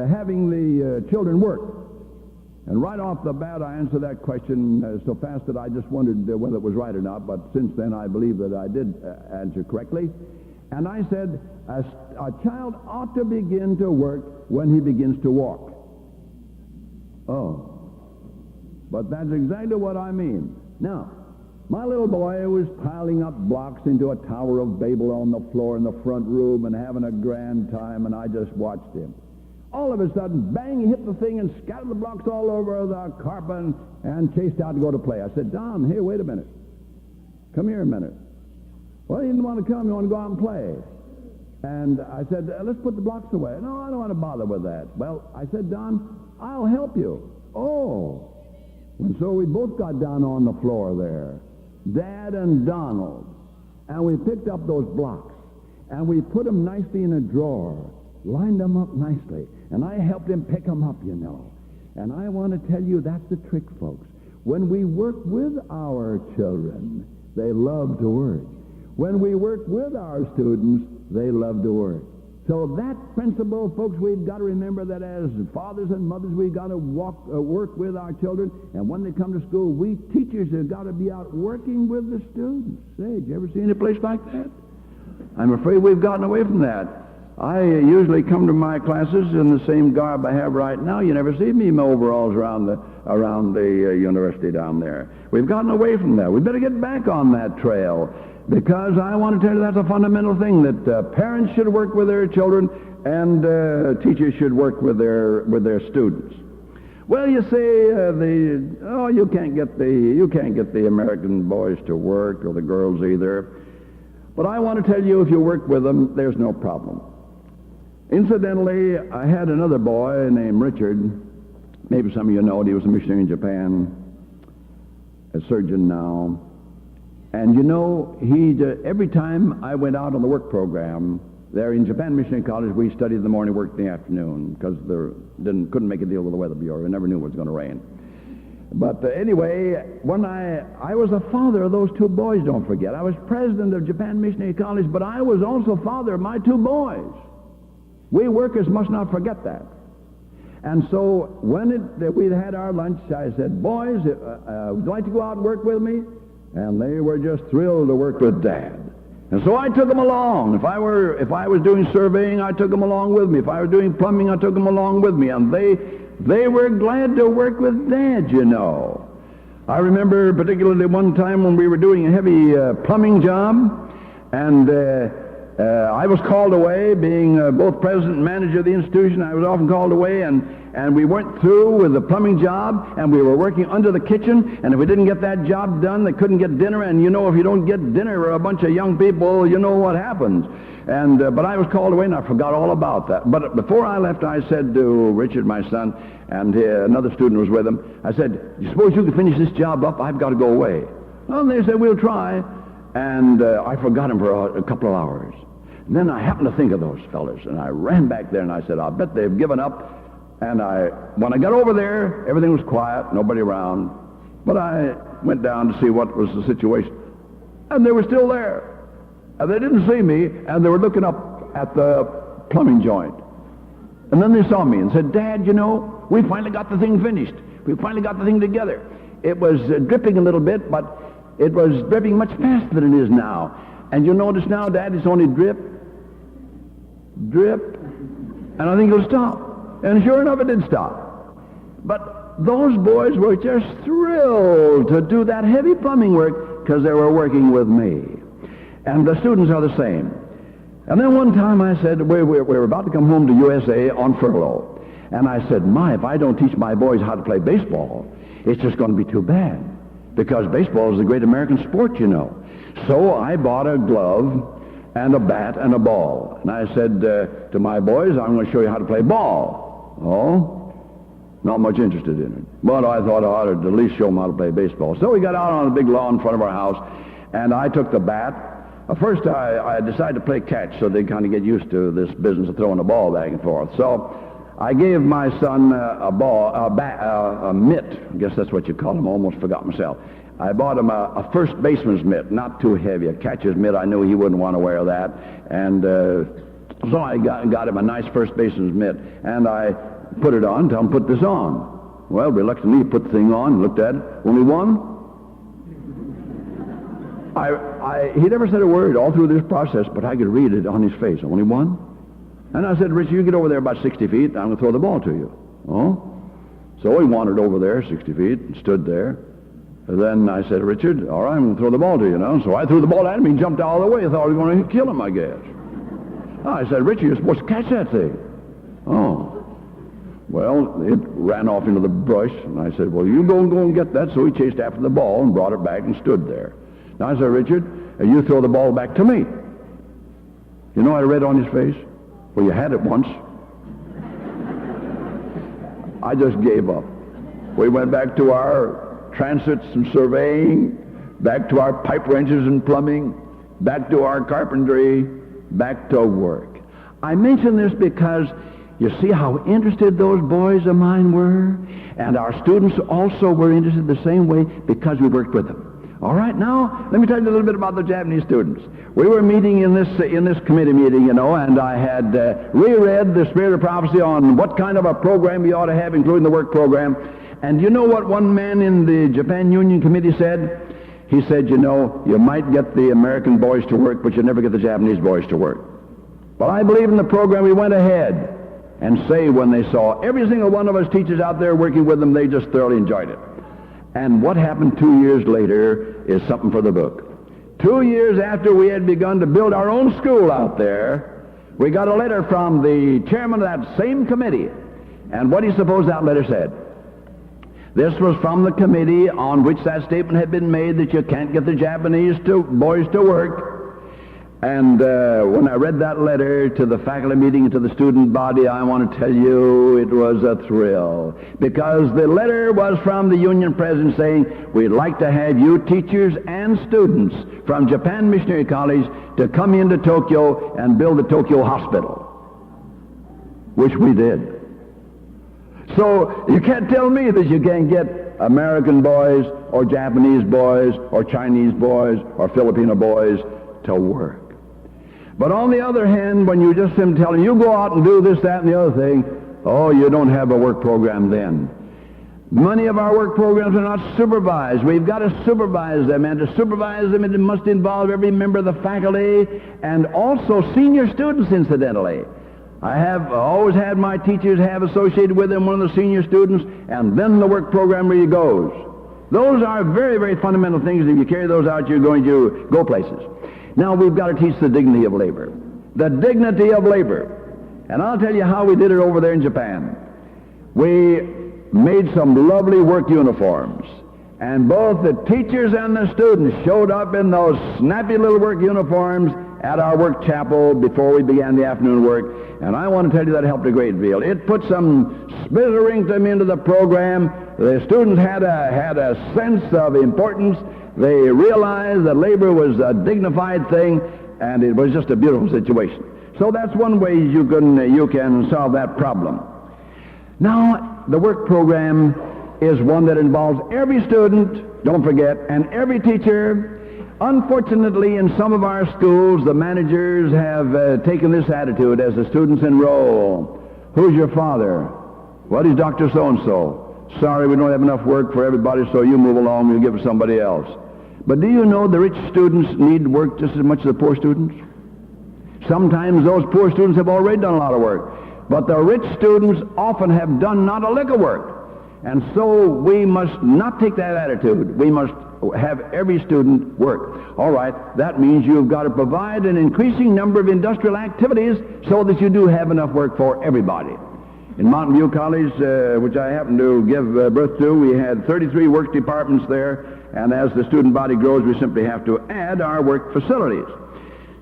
having the children work? And right off the bat, I answered that question so fast that I just wondered whether it was right or not, but since then I believe that I did answer correctly. And I said, a child ought to begin to work when he begins to walk. Oh. But that's exactly what I mean. Now, my little boy was piling up blocks into a Tower of Babel on the floor in the front room and having a grand time, and I just watched him. All of a sudden, bang, he hit the thing and scattered the blocks all over the carpet and chased out to go to play. I said, Don, here, wait a minute. Come here a minute. Well, he didn't want to come. He wanted to go out and play. And I said, let's put the blocks away. No, I don't want to bother with that. Well, I said, Don, I'll help you. Oh. And so we both got down on the floor there, Dad and Donald, and we picked up those blocks, and we put them nicely in a drawer, lined them up nicely, and I helped him pick them up, you know. And I want to tell you, that's the trick, folks. When we work with our children, they love to work. When we work with our students, they love to work. So that principle, folks, we've got to remember that as fathers and mothers, we've got to work with our children. And when they come to school, we teachers have got to be out working with the students. Say, did you ever see any place like that? I'm afraid we've gotten away from that. I usually come to my classes in the same garb I have right now. You never see me in my overalls around the university down there. We've gotten away from that. We better get back on that trail, because I want to tell you that's a fundamental thing, that parents should work with their children and teachers should work with their students. Well, you say you can't get the American boys to work, or the girls either. But I want to tell you, if you work with them, there's no problem. Incidentally, I had another boy named Richard. Maybe some of you know it. He was a missionary in Japan, a surgeon now. And you know, every time I went out on the work program there in Japan Missionary College, we studied in the morning, worked in the afternoon, because couldn't make a deal with the Weather Bureau. We never knew it was going to rain. But anyway, when I was the father of those two boys, don't forget. I was president of Japan Missionary College, but I was also father of my two boys. We workers must not forget that. And so when we'd had our lunch, I said, boys, would you like to go out and work with me? And they were just thrilled to work with Dad. And so I took them along. If I was doing surveying, I took them along with me. If I was doing plumbing, I took them along with me. And they were glad to work with Dad, you know. I remember particularly one time when we were doing a heavy plumbing job, and I was called away, being both president and manager of the institution. I was often called away, and we weren't through with the plumbing job, and we were working under the kitchen, and if we didn't get that job done, they couldn't get dinner, and you know, if you don't get dinner for a bunch of young people, you know what happens. And but I was called away, and I forgot all about that. But before I left, I said to Richard, my son, and another student was with him, I said, suppose you could finish this job up, I've got to go away. Well, they said, we'll try. And I forgot him for a couple of hours. And then I happened to think of those fellas, and I ran back there, and I said, I'll bet they've given up. And when I got over there, everything was quiet, nobody around. But I went down to see what was the situation. And they were still there. And they didn't see me, and they were looking up at the plumbing joint. And then they saw me and said, Dad, you know, we finally got the thing finished. We finally got the thing together. It was dripping a little bit, but it was dripping much faster than it is now. And you notice now, Dad, it's only drip, drip, and I think it'll stop. And sure enough, it did stop. But those boys were just thrilled to do that heavy plumbing work because they were working with me. And the students are the same. And then one time I said, we were about to come home to USA on furlough. And I said, if I don't teach my boys how to play baseball, it's just going to be too bad. Because baseball is a great American sport, you know. So I bought a glove and a bat and a ball. And I said to my boys, I'm going to show you how to play ball. Oh, not much interested in it. But I thought I ought to at least show them how to play baseball. So we got out on a big lawn in front of our house, and I took the bat. First, I decided to play catch so they kind of get used to this business of throwing the ball back and forth. So I gave my son a mitt. I guess that's what you call them. I almost forgot myself. I bought him a first baseman's mitt, not too heavy. A catcher's mitt, I knew he wouldn't want to wear that. And so I got him a nice first baseman's mitt, and I put it on, tell him, put this on. Well, reluctantly, he put the thing on, looked at it. Only one? He never said a word all through this process, but I could read it on his face. Only one? And I said, Richard, you get over there about 60 feet, I'm going to throw the ball to you. Oh? So he wandered over there 60 feet and stood there. And then I said, Richard, all right, I'm going to throw the ball to you now. So I threw the ball at him. He jumped out of the way. I thought I was going to kill him, I guess. I said, Richard, you're supposed to catch that thing. Oh. Well, it ran off into the brush, and I said, well, you go and get that. So he chased after the ball and brought it back and stood there. Now I said, Richard, you throw the ball back to me. You know I read on his face? Well, you had it once. I just gave up. We went back to our transits and surveying, back to our pipe wrenches and plumbing, back to our carpentry, back to work. I mention this because you see how interested those boys of mine were? And our students also were interested the same way because we worked with them. All right, now let me tell you a little bit about the Japanese students. We were meeting in this committee meeting, you know, and I had reread the Spirit of Prophecy on what kind of a program we ought to have, including the work program. And you know what one man in the Japan Union Committee said? He said, you know, you might get the American boys to work, but you never get the Japanese boys to work. But I believe in the program. We went ahead and say when they saw every single one of us teachers out there working with them, they just thoroughly enjoyed it. And what happened 2 years later is something for the book. 2 years after we had begun to build our own school out there, we got a letter from the chairman of that same committee. And what do you suppose that letter said? This was from the committee on which that statement had been made that you can't get the Japanese boys to work. And when I read that letter to the faculty meeting and to the student body, I want to tell you it was a thrill. Because the letter was from the union president saying, we'd like to have you teachers and students from Japan Missionary College to come into Tokyo and build the Tokyo Hospital, which we did. So you can't tell me that you can't get American boys or Japanese boys or Chinese boys or Filipino boys to work. But on the other hand, when you just tell them, you go out and do this, that, and the other thing, oh, you don't have a work program then. Many of our work programs are not supervised. We've got to supervise them, and to supervise them, it must involve every member of the faculty and also senior students, incidentally. I have always had my teachers have associated with them one of the senior students, and then the work program really goes. Those are very, very fundamental things. If you carry those out, you're going to go places. Now, we've got to teach the dignity of labor. The dignity of labor. And I'll tell you how we did it over there in Japan. We made some lovely work uniforms. And both the teachers and the students showed up in those snappy little work uniforms at our work chapel before we began the afternoon work. And I want to tell you that helped a great deal. It put some spizzerington into the program. The students had a sense of importance. They realized that labor was a dignified thing, and it was just a beautiful situation. So that's one way you can solve that problem. Now, the work program is one that involves every student, don't forget, and every teacher. Unfortunately, in some of our schools, the managers have taken this attitude as the students enroll. Who's your father? What is Dr. So-and-so? Sorry, we don't have enough work for everybody, so you move along, we'll give it to somebody else. But do you know the rich students need work just as much as the poor students? Sometimes those poor students have already done a lot of work, but the rich students often have done not a lick of work. And so we must not take that attitude. We must have every student work. All right, that means you've got to provide an increasing number of industrial activities so that you do have enough work for everybody. In Mountain View College, which I happen to give birth to, we had 33 work departments there, and as the student body grows, we simply have to add our work facilities.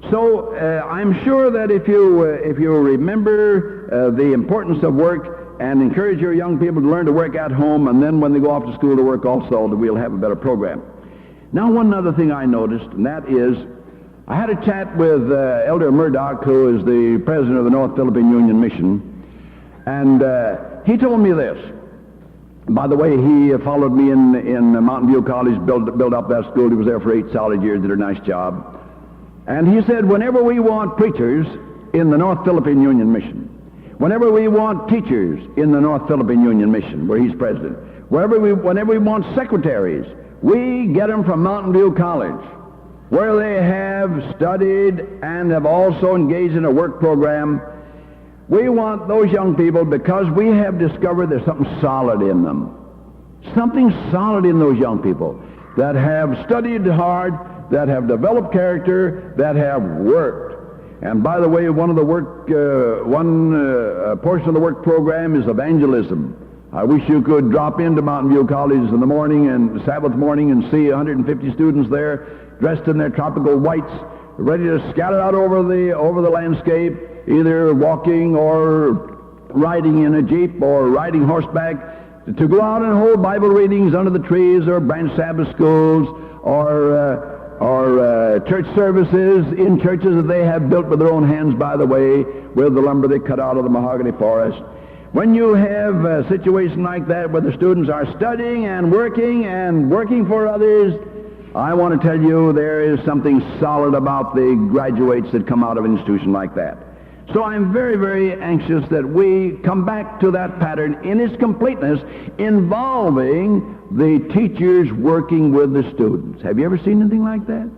So I'm sure that if you remember the importance of work and encourage your young people to learn to work at home, and then when they go off to school to work also, that we'll have a better program. Now, one other thing I noticed, and that is, I had a chat with Elder Murdoch, who is the president of the North Philippine Union Mission, and he told me this. By the way, he followed me in Mountain View College, built up that school. He was there for 8 solid years, did a nice job. And he said, whenever we want preachers in the North Philippine Union Mission, whenever we want teachers in the North Philippine Union Mission, where he's president, whenever we want secretaries, we get them from Mountain View College, where they have studied and have also engaged in a work program. We want those young people because we have discovered there's something solid in them. Something solid in those young people that have studied hard, that have developed character, that have worked. And by the way, one portion of the work program is evangelism. I wish you could drop into Mountain View College in the morning and Sabbath morning and see 150 students there dressed in their tropical whites, ready to scatter out over the landscape, either walking or riding in a jeep or riding horseback, to go out and hold Bible readings under the trees, or branch Sabbath schools, or church services in churches that they have built with their own hands, by the way, with the lumber they cut out of the mahogany forest. When you have a situation like that where the students are studying and working for others, I want to tell you there is something solid about the graduates that come out of an institution like that. So I'm very, very anxious that we come back to that pattern in its completeness, involving the teachers working with the students. Have you ever seen anything like that?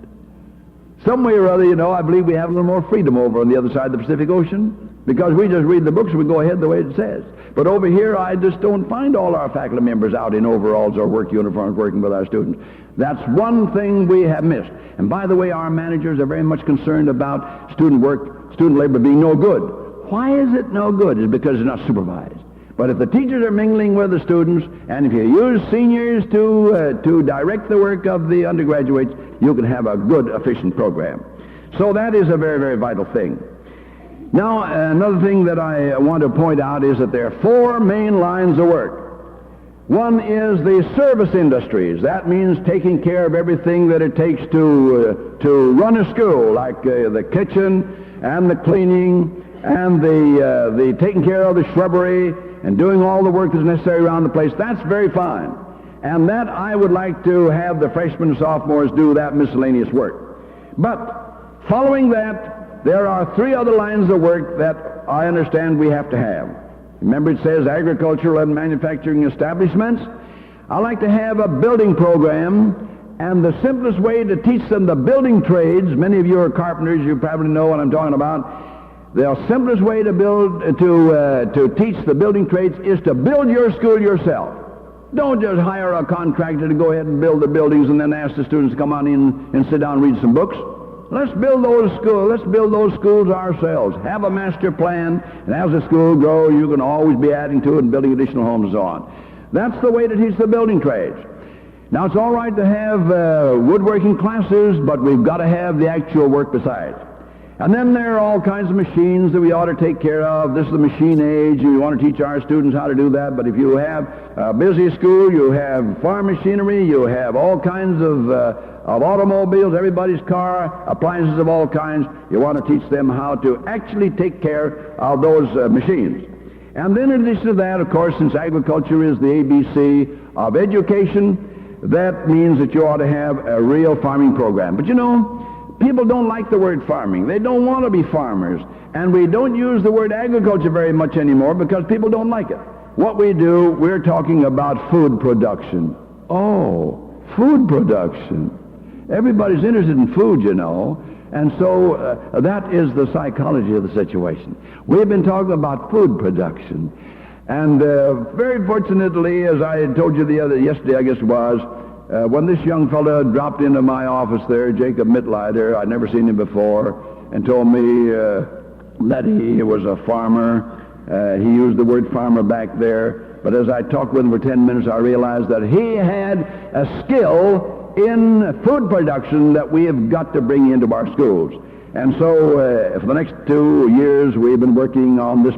Some way or other, I believe we have a little more freedom over on the other side of the Pacific Ocean, because we just read the books and we go ahead the way it says. But over here, I just don't find all our faculty members out in overalls or work uniforms working with our students. That's one thing we have missed. And by the way, our managers are very much concerned about student labor being no good. Why is it no good? It's because it's not supervised. But if the teachers are mingling with the students, and if you use seniors to direct the work of the undergraduates, you can have a good, efficient program. So that is a very, very vital thing. Now, another thing that I want to point out is that there are four main lines of work. One is the service industries. That means taking care of everything that it takes to run a school, like the kitchen and the cleaning and the taking care of the shrubbery and doing all the work that's necessary around the place. That's very fine. And that I would like to have the freshmen and sophomores do that miscellaneous work. But following that, there are three other lines of work that I understand we have to have. Remember, it says agricultural and manufacturing establishments. I like to have a building program, and the simplest way to teach them the building trades, many of you are carpenters, you probably know what I'm talking about. The simplest way to teach the building trades is to build your school yourself. Don't just hire a contractor to go ahead and build the buildings and then ask the students to come on in and sit down and read some books. Let's build those schools ourselves. Have a master plan, and as the school grows, you can always be adding to it and building additional homes and so on. That's the way to teach the building trades. Now, it's all right to have woodworking classes, but we've got to have the actual work besides. And then there are all kinds of machines that we ought to take care of. This is the machine age, and we want to teach our students how to do that. But if you have a busy school, you have farm machinery, you have all kinds of automobiles, everybody's car, appliances of all kinds. You want to teach them how to actually take care of those machines. And then in addition to that, of course, since agriculture is the ABC of education, that means that you ought to have a real farming program. But people don't like the word farming. They don't want to be farmers. And we don't use the word agriculture very much anymore because people don't like it. What we do, we're talking about food production. Oh, food production. Everybody's interested in food, and so that is the psychology of the situation. We've been talking about food production, and very fortunately, as I had told you yesterday, I guess it was, when this young fellow dropped into my office there, Jacob Mitleider, I'd never seen him before, and told me that he was a farmer. He used the word farmer back there, but as I talked with him for 10 minutes, I realized that he had a skill in food production that we have got to bring into our schools. And so for the next 2 years we've been working on this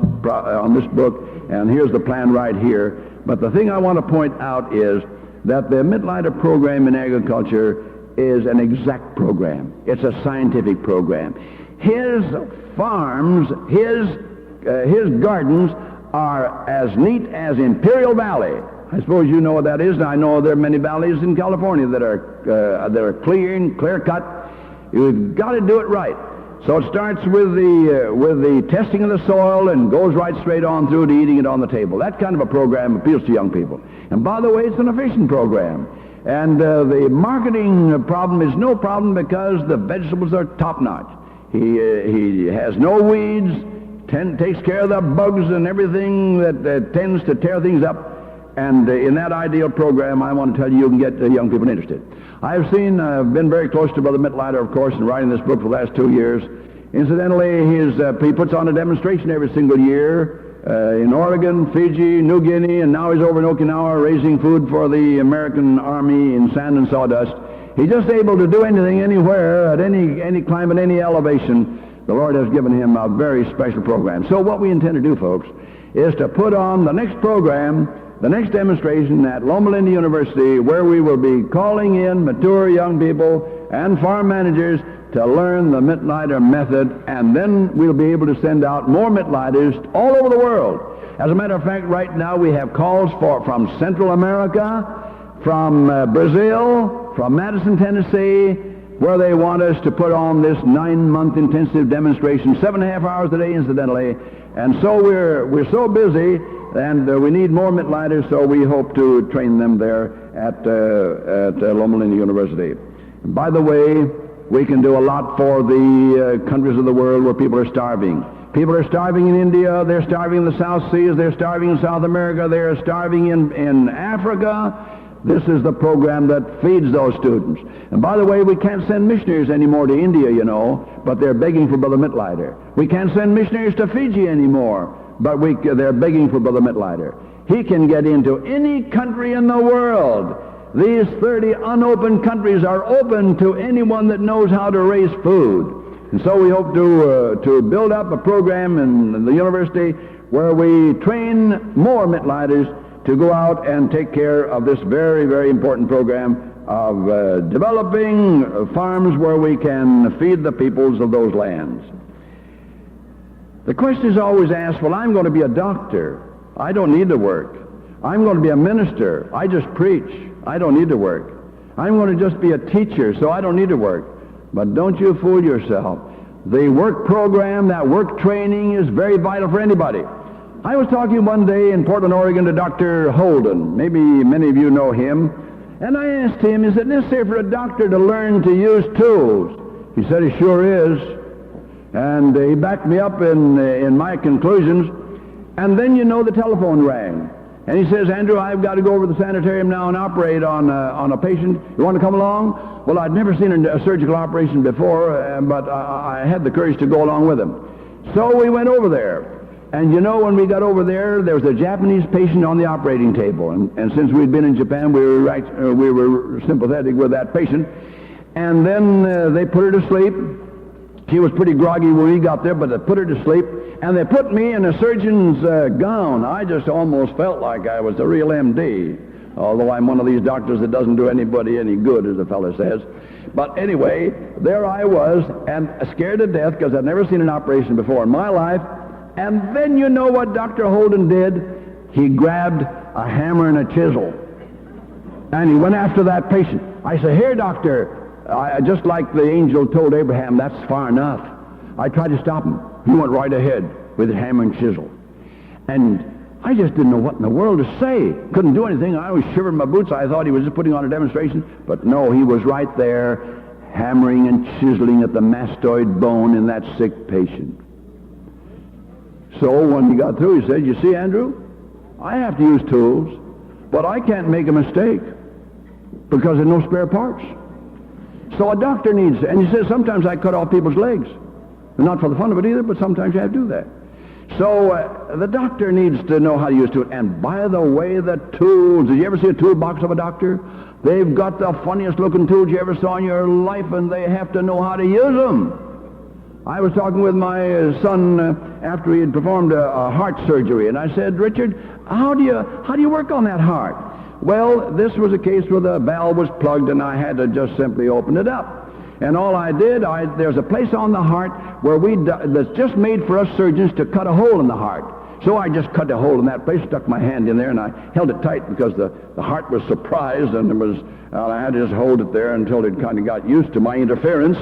book, and here's the plan right here. But the thing I want to point out is that the Mitleider program in agriculture is an exact program. It's a scientific program. His farms, his gardens are as neat as Imperial Valley. I suppose you know what that is. I know there are many valleys in California that are clear cut. You've got to do it right. So it starts with the testing of the soil and goes right straight on through to eating it on the table. That kind of a program appeals to young people. And by the way, it's an efficient program. And the marketing problem is no problem because the vegetables are top notch. He has no weeds, takes care of the bugs and everything that tends to tear things up. And in that ideal program, I want to tell you, you can get young people interested. I've been very close to Brother Mitleider, of course, in writing this book for the last 2 years. Incidentally, he puts on a demonstration every single year in Oregon, Fiji, New Guinea, and now he's over in Okinawa raising food for the American Army in sand and sawdust. He's just able to do anything, anywhere, at any climate, any elevation. The Lord has given him a very special program. So what we intend to do, folks, is to put on the next program, the next demonstration at Loma Linda University, where we will be calling in mature young people and farm managers to learn the Mittleiter method, and then we'll be able to send out more Mittleiters all over the world. As a matter of fact, right now we have calls from Central America, from Brazil, from Madison, Tennessee, where they want us to put on this 9-month intensive demonstration, 7.5 hours a day, incidentally. And so we're so busy, and we need more Mittleiters, so we hope to train them there at Loma Linda University. By the way, we can do a lot for the countries of the world where people are starving. People are starving in India, they're starving in the South Seas, they're starving in South America, they're starving in Africa. This is the program that feeds those students. And by the way, we can't send missionaries anymore to India, you know, but they're begging for Brother Mittleiter. We can't send missionaries to Fiji anymore, but they're begging for Brother Mittleiter. He can get into any country in the world. These 30 unopened countries are open to anyone that knows how to raise food. And so we hope to build up a program in the university where we train more Mittleiters to go out and take care of this very, very important program of developing farms where we can feed the peoples of those lands. The question is always asked, well, I'm going to be a doctor. I don't need to work. I'm going to be a minister. I just preach. I don't need to work. I'm going to just be a teacher, so I don't need to work. But don't you fool yourself. The work program, that work training is very vital for anybody. I was talking one day in Portland, Oregon to Dr. Holden. Maybe many of you know him. And I asked him, is it necessary for a doctor to learn to use tools? He said, it sure is. And he backed me up in my conclusions. And then, you know, the telephone rang. And he says, Andrew, I've got to go over to the sanitarium now and operate on a patient. You want to come along? Well, I'd never seen a surgical operation before, but I had the courage to go along with him. So we went over there. And you know, when we got over there was a Japanese patient on the operating table. And since we'd been in Japan, we were sympathetic with that patient. And then they put her to sleep. She was pretty groggy when we got there, but they put her to sleep. And they put me in a surgeon's gown. I just almost felt like I was a real MD, although I'm one of these doctors that doesn't do anybody any good, as the fellow says. But anyway, there I was, and scared to death because I'd never seen an operation before in my life. And then you know what Dr. Holden did? He grabbed a hammer and a chisel, and he went after that patient. I said, here, doctor, just like the angel told Abraham, that's far enough. I tried to stop him. He went right ahead with his hammer and chisel. And I just didn't know what in the world to say. Couldn't do anything. I was shivering my boots. I thought he was just putting on a demonstration. But no, he was right there hammering and chiseling at the mastoid bone in that sick patient. So when he got through, he said, you see, Andrew, I have to use tools, but I can't make a mistake because there's no spare parts. So a doctor needs, and he says, sometimes I cut off people's legs. Not for the fun of it either, but sometimes you have to do that. So the doctor needs to know how to use tools. And by the way, the tools, did you ever see a toolbox of a doctor? They've got the funniest looking tools you ever saw in your life, and they have to know how to use them. I was talking with my son after he had performed a heart surgery, and I said, Richard, how do you work on that heart? Well, this was a case where the valve was plugged, and I had to just simply open it up. And all I did, there's a place on the heart where that's just made for us surgeons to cut a hole in the heart. So I just cut a hole in that place, stuck my hand in there, and I held it tight because the heart was surprised, and I had to just hold it there until it kind of got used to my interference.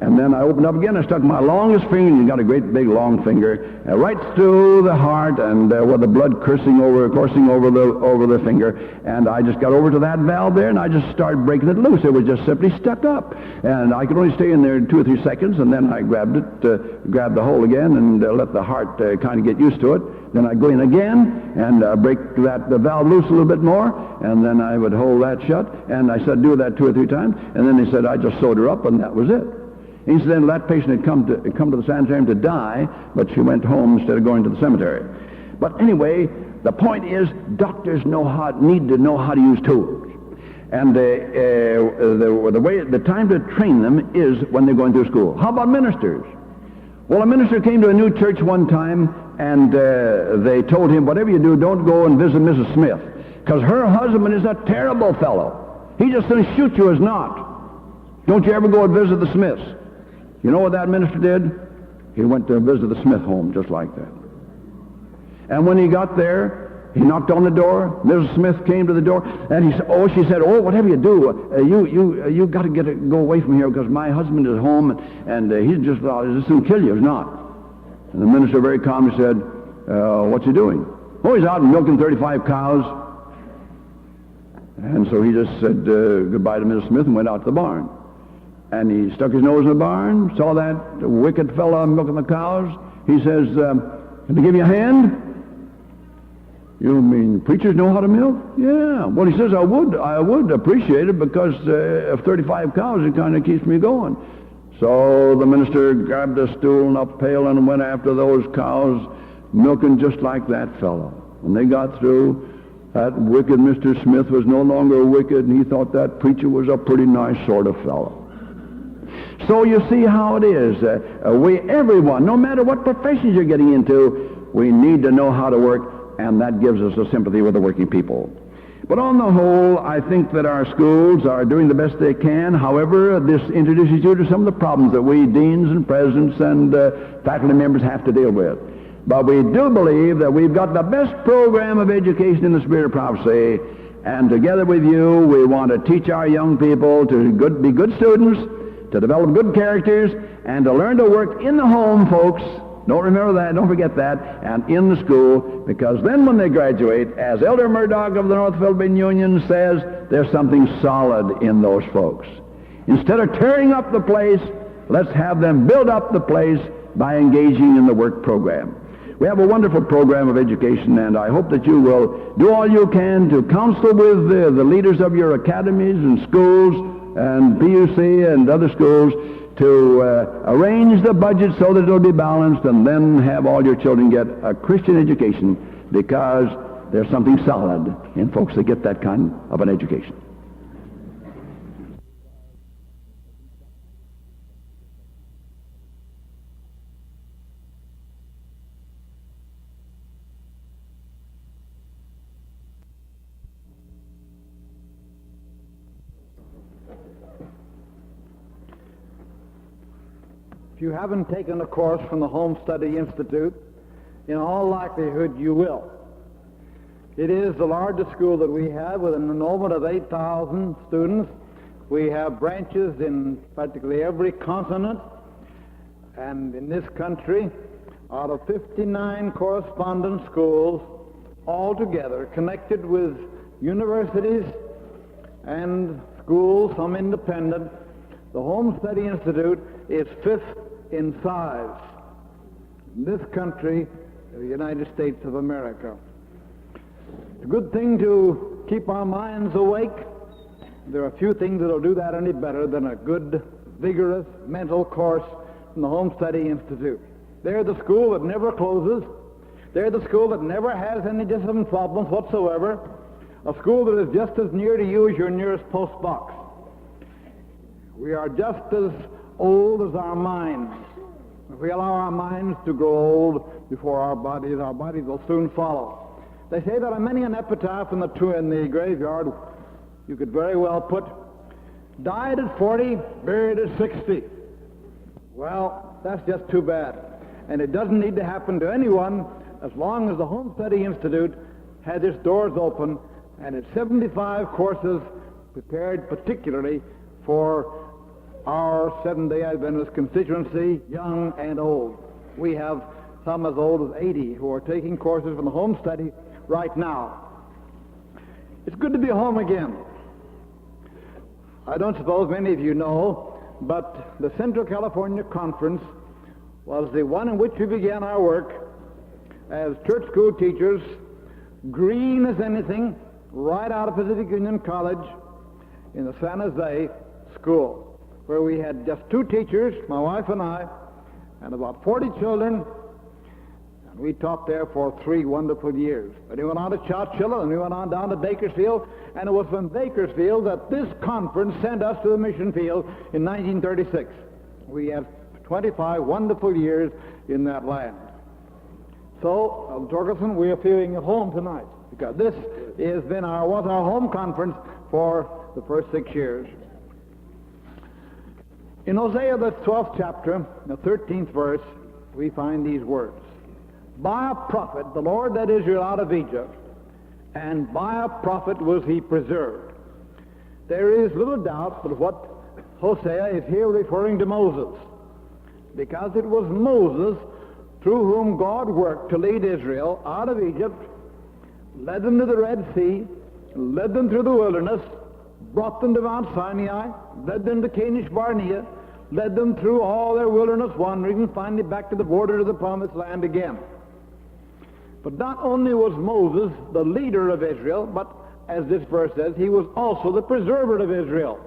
And then I opened up again. I stuck my longest finger, and you got a great big long finger, right through the heart, and with the blood coursing over the finger. And I just got over to that valve there, and I just started breaking it loose. It was just simply stuck up, and I could only stay in there 2 or 3 seconds. And then I grabbed the hole again, and let the heart kind of get used to it. Then I'd go in again and break the valve loose a little bit more, and then I would hold that shut. And I said, do that 2 or 3 times. And then he said, I just sewed her up, and that was it. Incidentally, that patient had come to the sanitarium to die, but she went home instead of going to the cemetery. But anyway, the point is, doctors need to know how to use tools. And the time to train them is when they're going through school. How about ministers? Well, a minister came to a new church one time, and they told him, whatever you do, don't go and visit Mrs. Smith, because her husband is a terrible fellow. He just going to shoot you as not. Don't you ever go and visit the Smiths. You know what that minister did? He went to visit the Smith home just like that. And when he got there, he knocked on the door. Mrs. Smith came to the door, and she said, oh, whatever you do, you got to go away from here, because my husband is home, and he's just soon kill you, if not. And the minister very calmly said, what's he doing? Oh, he's out milking 35 cows. And so he just said goodbye to Mrs. Smith and went out to the barn. And he stuck his nose in the barn, saw that wicked fella milking the cows. He says, can I give you a hand? You mean preachers know how to milk? Yeah. Well, he says, I would appreciate it, because of 35 cows, it kind of keeps me going. So the minister grabbed a stool and a pail and went after those cows, milking just like that fellow. When they got through, that wicked Mr. Smith was no longer wicked, and he thought that preacher was a pretty nice sort of fellow. So you see how it is. Everyone, no matter what professions you're getting into, we need to know how to work, and that gives us a sympathy with the working people. But on the whole, I think that our schools are doing the best they can. However, this introduces you to some of the problems that we deans and presidents and faculty members have to deal with. But we do believe that we've got the best program of education in the spirit of prophecy, and together with you, we want to teach our young people to be good students, to develop good characters, and to learn to work in the home, folks. Don't forget that, and in the school, because then when they graduate, as Elder Murdoch of the North Philippine Union says, there's something solid in those folks. Instead of tearing up the place, let's have them build up the place by engaging in the work program. We have a wonderful program of education, and I hope that you will do all you can to counsel with the leaders of your academies and schools and PUC and other schools to arrange the budget so that it'll be balanced, and then have all your children get a Christian education, because there's something solid in folks that get that kind of an education. If you haven't taken a course from the Home Study Institute, in all likelihood you will. It is the largest school that we have, with an enrollment of 8,000 students. We have branches in practically every continent, and in this country, out of 59 correspondence schools altogether, connected with universities and schools, some independent, the Home Study Institute is fifth in size in this country, the United States of America. It's a good thing to keep our minds awake. There are few things that will do that any better than a good, vigorous mental course from the Home Study Institute. They're the school that never closes. They're the school that never has any discipline problems whatsoever. A school that is just as near to you as your nearest post box. We are just as old as our minds. If we allow our minds to grow old before our bodies will soon follow. They say that on many an epitaph in the graveyard, you could very well put, died at 40, buried at 60. Well, that's just too bad. And it doesn't need to happen to anyone as long as the Home Study Institute had its doors open and its 75 courses prepared particularly for our Seventh-day Adventist constituency, young and old. We have some as old as 80 who are taking courses from the Home Study right now. It's good to be home again. I don't suppose many of you know, but the Central California Conference was the one in which we began our work as church school teachers, green as anything, right out of Pacific Union College in the San Jose School, where we had just 2 teachers, my wife and I, and about 40 children. And we taught there for 3 wonderful years. Then we went on to Chowchilla, and we went on down to Bakersfield, and it was from Bakersfield that this conference sent us to the mission field in 1936. We had 25 wonderful years in that land. So, Torkelson, we are feeling at home tonight, because this was our home conference for the first 6 years. In Hosea, the 12th chapter, the 13th verse, we find these words. By a prophet the Lord led Israel out of Egypt, and by a prophet was he preserved. There is little doubt that what Hosea is here referring to Moses, because it was Moses through whom God worked to lead Israel out of Egypt, led them to the Red Sea, led them through the wilderness, brought them to Mount Sinai, led them to Kadesh Barnea, led them through all their wilderness wandering, and finally back to the border of the Promised Land again. But not only was Moses the leader of Israel, but as this verse says, he was also the preserver of Israel.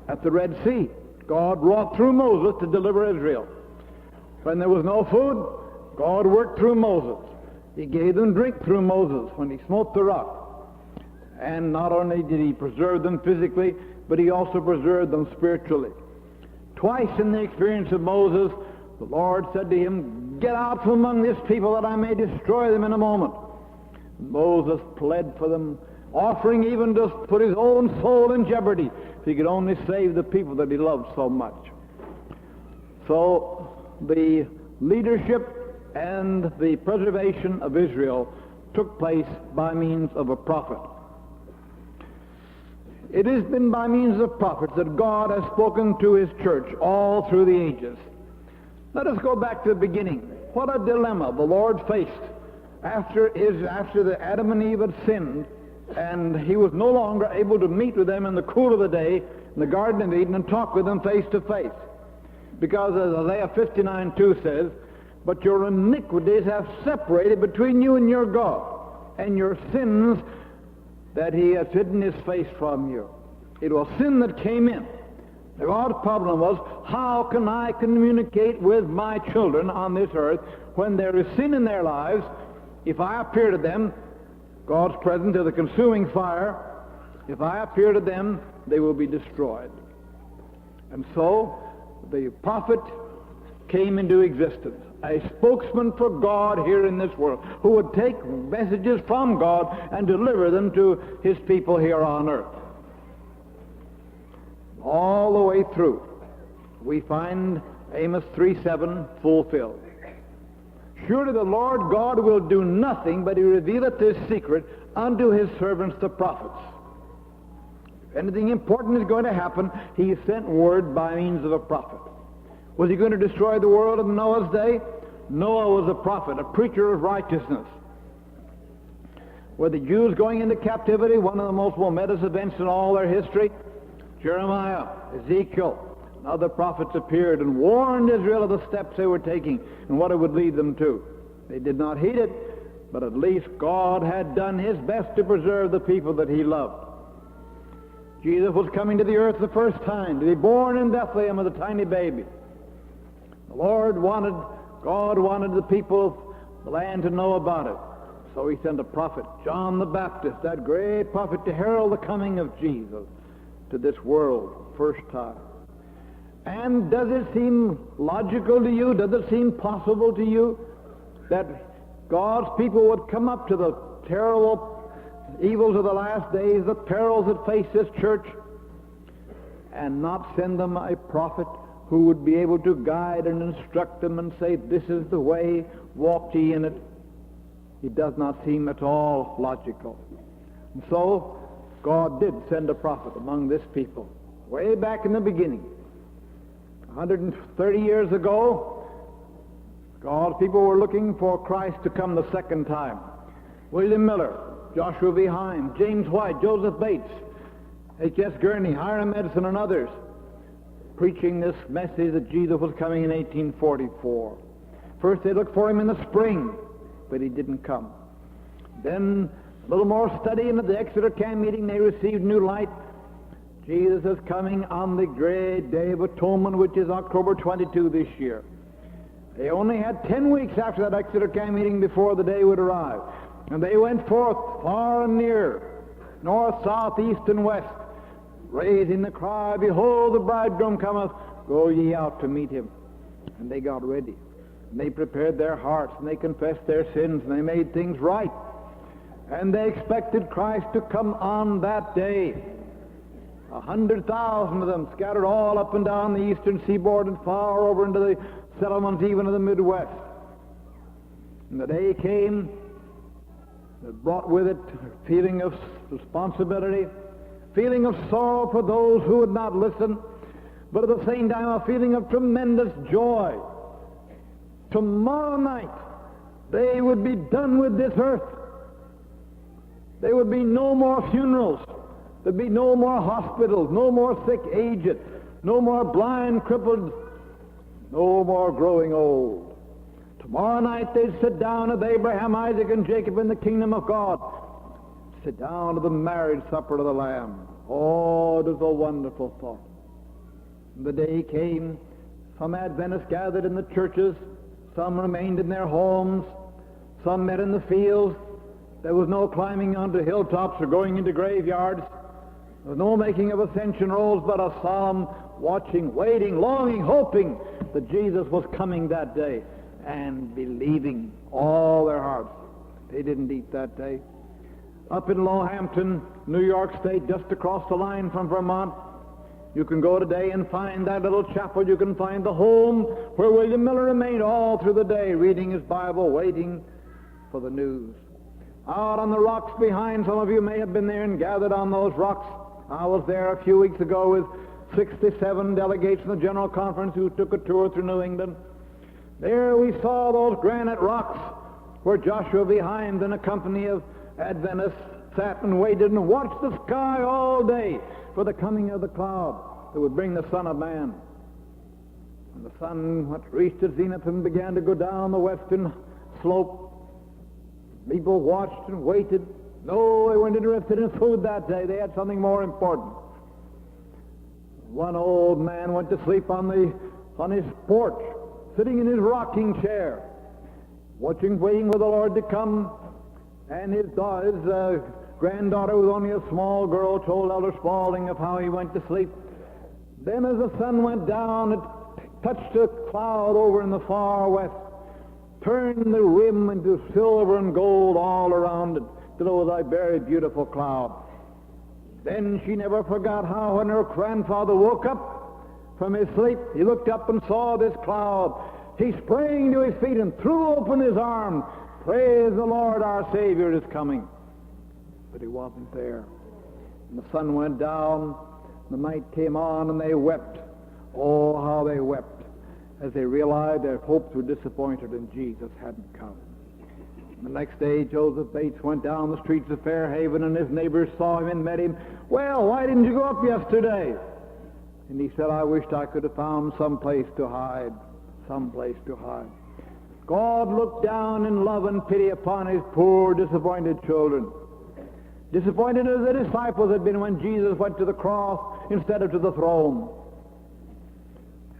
At the Red Sea, God wrought through Moses to deliver Israel. When there was no food, God worked through Moses. He gave them drink through Moses when he smote the rock. And not only did he preserve them physically, but he also preserved them spiritually. Twice in the experience of Moses, the Lord said to him, "Get out from among this people that I may destroy them in a moment." Moses pled for them, offering even to put his own soul in jeopardy if he could only save the people that he loved so much. So the leadership and the preservation of Israel took place by means of a prophet. It has been by means of prophets that God has spoken to his church all through the ages. Let us go back to the beginning. What a dilemma the Lord faced after the Adam and Eve had sinned, and he was no longer able to meet with them in the cool of the day in the Garden of Eden and talk with them face to face. Because as Isaiah 59:2 says, "But your iniquities have separated between you and your God, and your sins that he has hidden his face from you." It was sin that came in. The God's problem was, how can I communicate with my children on this earth when there is sin in their lives? If I appear to them, God's present as a consuming fire, if I appear to them, they will be destroyed. And so the prophet came into existence, a spokesman for God here in this world, who would take messages from God and deliver them to his people here on earth. All the way through, we find Amos 3:7 fulfilled. "Surely the Lord God will do nothing, but he revealeth his secret unto his servants the prophets." If anything important is going to happen, he sent word by means of a prophet. Was he going to destroy the world in Noah's day? Noah was a prophet, a preacher of righteousness. Were the Jews going into captivity? One of the most momentous events in all their history. Jeremiah, Ezekiel, and other prophets appeared and warned Israel of the steps they were taking and what it would lead them to. They did not heed it, but at least God had done his best to preserve the people that he loved. Jesus was coming to the earth the first time to be born in Bethlehem as a tiny baby. God wanted the people of the land to know about it. So he sent a prophet, John the Baptist, that great prophet, to herald the coming of Jesus to this world first time. And does it seem logical to you? Does it seem possible to you that God's people would come up to the terrible evils of the last days, the perils that face this church, and not send them a prophet who would be able to guide and instruct them and say, "This is the way, walk ye in it"? It does not seem at all logical. And so God did send a prophet among this people way back in the beginning. 130 years ago, God's people were looking for Christ to come the second time. William Miller, Joshua V. Himes, James White, Joseph Bates, H.S. Gurney, Hiram Edson, and others preaching this message that Jesus was coming in 1844. First they looked for him in the spring, but he didn't come. Then a little more study into the Exeter Camp meeting, they received new light. Jesus is coming on the great Day of Atonement, which is October 22 this year. They only had 10 weeks after that Exeter camp meeting before the day would arrive. And they went forth far and near, north, south, east, and west, raising the cry, "Behold, the bridegroom cometh, go ye out to meet him." And they got ready. And they prepared their hearts, and they confessed their sins, and they made things right. And they expected Christ to come on that day. 100,000 of them scattered all up and down the eastern seaboard and far over into the settlements, even of the Midwest. And the day came that brought with it a feeling of responsibility, feeling of sorrow for those who would not listen, but at the same time a feeling of tremendous joy. Tomorrow night they would be done with this earth. There would be no more funerals. There'd be no more hospitals, no more sick aged, no more blind crippled, no more growing old. Tomorrow night they'd sit down with Abraham, Isaac, and Jacob in the kingdom of God. Sit down to the marriage supper of the Lamb. Oh, it was a wonderful thought. The day came, some Adventists gathered in the churches, some remained in their homes, some met in the fields. There was no climbing onto hilltops or going into graveyards. There was no making of ascension rolls, but a solemn watching, waiting, longing, hoping that Jesus was coming that day, and believing all their hearts. They didn't eat that day. Up in Lowhampton, New York State, just across the line from Vermont, you can go today and find that little chapel. You can find the home where William Miller remained all through the day, reading his Bible, waiting for the news. Out on the rocks behind, some of you may have been there and gathered on those rocks. I was there a few weeks ago with 67 delegates from the General Conference who took a tour through New England. There we saw those granite rocks where Joshua behind and a company of Adventists sat and waited and watched the sky all day for the coming of the cloud that would bring the Son of Man. And the sun reached its zenith and began to go down the western slope. People watched and waited. No, they weren't interested in food that day. They had something more important. One old man went to sleep on his porch, sitting in his rocking chair, waiting for the Lord to come. And his granddaughter, who was only a small girl, told Elder Spaulding of how he went to sleep. Then as the sun went down, it touched a cloud over in the far west, turned the rim into silver and gold all around it, till it was a very beautiful cloud. Then she never forgot how when her grandfather woke up from his sleep, he looked up and saw this cloud. He sprang to his feet and threw open his arms. "Praise the Lord, our Savior is coming." But he wasn't there. And the sun went down, the night came on, and they wept. Oh, how they wept as they realized their hopes were disappointed and Jesus hadn't come. The next day, Joseph Bates went down the streets of Fairhaven, and his neighbors saw him and met him. "Well, why didn't you go up yesterday?" And he said, "I wished I could have found some place to hide, some place to hide." God looked down in love and pity upon his poor, disappointed children. Disappointed as the disciples had been when Jesus went to the cross instead of to the throne.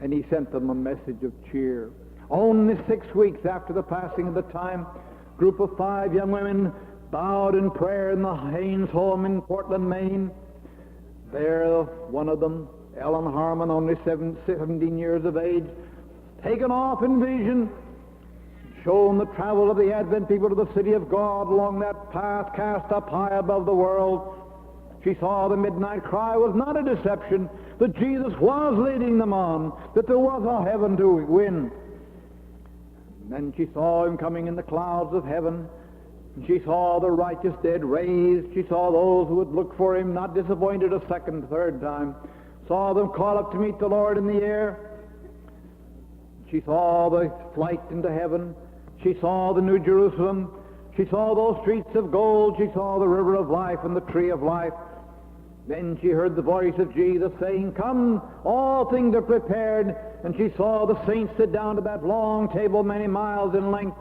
And he sent them a message of cheer. Only 6 weeks after the passing of the time, a group of 5 young women bowed in prayer in the Haynes home in Portland, Maine. There, one of them, Ellen Harmon, only 17 years of age, taken off in vision, shown the travel of the Advent people to the city of God along that path cast up high above the world. She saw the midnight cry was not a deception, that Jesus was leading them on, that there was a heaven to win. And then she saw him coming in the clouds of heaven. And she saw the righteous dead raised. She saw those who would look for him, not disappointed a second, third time. Saw them call up to meet the Lord in the air. She saw the flight into heaven. She saw the New Jerusalem. She saw those streets of gold. She saw the river of life and the tree of life. Then she heard the voice of Jesus saying, "Come, all things are prepared." And she saw the saints sit down to that long table many miles in length,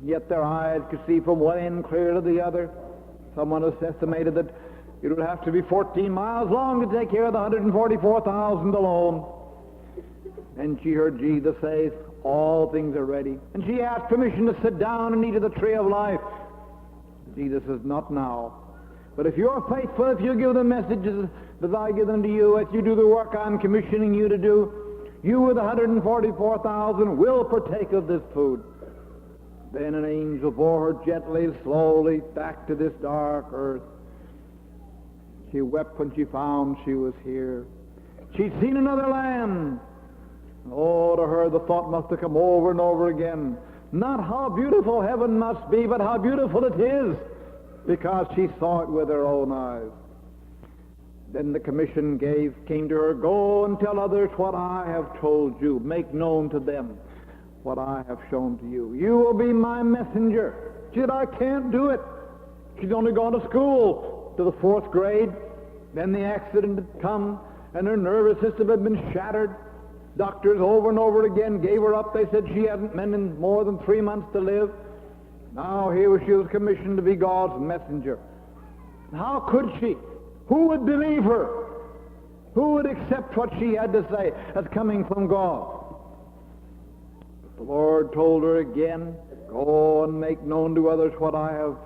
yet their eyes could see from one end clear to the other. Someone has estimated that It would have to be 14 miles long to take care of the 144,000 alone. And she heard Jesus say, all things are ready. And she asked permission to sit down and eat of the tree of life. Jesus says, not now. But if you're faithful, if you give the messages that I give them to you, if you do the work I'm commissioning you to do, you with 144,000 will partake of this food. Then an angel bore her gently, slowly back to this dark earth. She wept when she found she was here. She'd seen another land. Oh, to her the thought must have come over and over again. Not how beautiful heaven must be, but how beautiful it is, because she saw it with her own eyes. Then the commission came to her, go and tell others what I have told you. Make known to them what I have shown to you. You will be my messenger. She said, I can't do it. She's only gone to school to the 4th grade. Then the accident had come, and her nervous system had been shattered. Doctors over and over again gave her up. They said she hadn't been more than 3 months to live. Now here she was commissioned to be God's messenger. How could she? Who would believe her? Who would accept what she had to say as coming from God? But the Lord told her again, go and make known to others what I have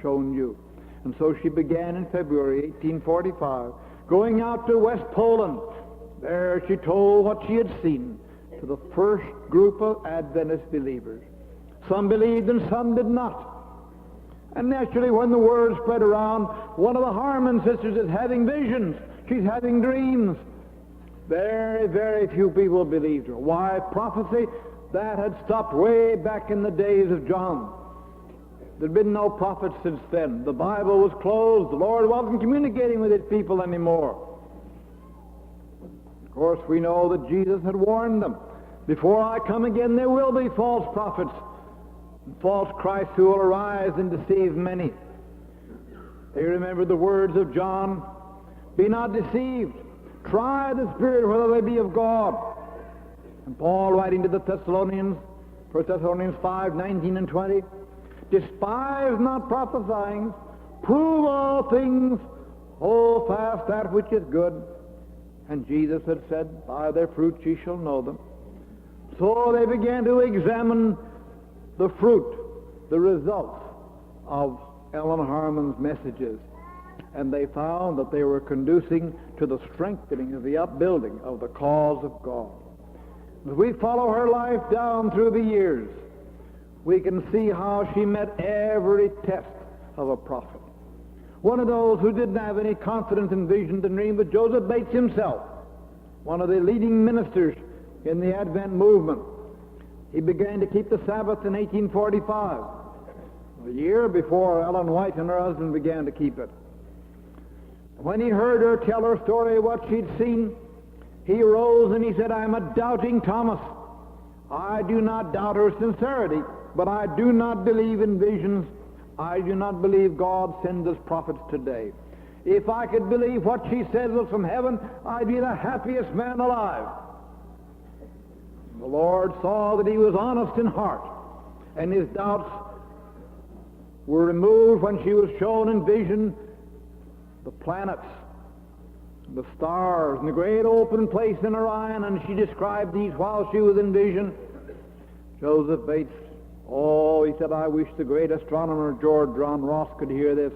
shown you. And so she began in February 1845, going out to West Poland. There she told what she had seen to the first group of Adventist believers. Some believed and some did not. And naturally, when the word spread around, one of the Harmon sisters is having visions. She's having dreams. Very, very few people believed her. Why? Prophecy, that had stopped way back in the days of John. There'd been no prophets since then. The Bible was closed. The Lord wasn't communicating with his people anymore. Of course, we know that Jesus had warned them. Before I come again, there will be false prophets and false Christs who will arise and deceive many. They remember the words of John, be not deceived. Try the Spirit whether they be of God. And Paul, writing to the Thessalonians, 1 Thessalonians 5, 19 and 20, despise not prophesying, prove all things, hold fast that which is good. And Jesus had said, by their fruits ye shall know them. So they began to examine the fruit, the results of Ellen Harmon's messages. And they found that they were conducing to the strengthening of the upbuilding of the cause of God. As we follow her life down through the years, we can see how she met every test of a prophet. One of those who didn't have any confidence in visions and dreams was Joseph Bates himself, one of the leading ministers in the Advent movement. He began to keep the Sabbath in 1845, a year before Ellen White and her husband began to keep it. When he heard her tell her story of what she'd seen, he rose and he said, I'm a doubting Thomas. I do not doubt her sincerity, but I do not believe in visions. I do not believe God sends us prophets today. If I could believe what she says was from heaven, I'd be the happiest man alive. The Lord saw that he was honest in heart, and his doubts were removed when she was shown in vision the planets, the stars, and the great open place in Orion, and she described these while she was in vision. Joseph Bates, he said, I wish the great astronomer George John Ross could hear this.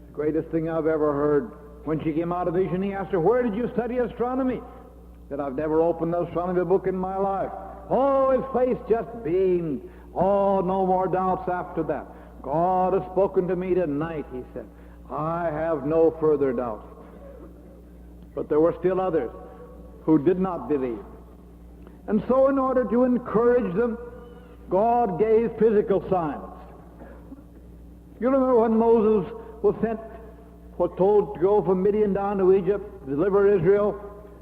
The greatest thing I've ever heard. When she came out of vision, he asked her, where did you study astronomy? She said, I've never opened an astronomy book in my life. His face just beamed. No more doubts after that. God has spoken to me tonight, he said. I have no further doubts. But there were still others who did not believe. And so in order to encourage them, God gave physical signs. You remember when Moses was told to go from Midian down to Egypt, deliver Israel?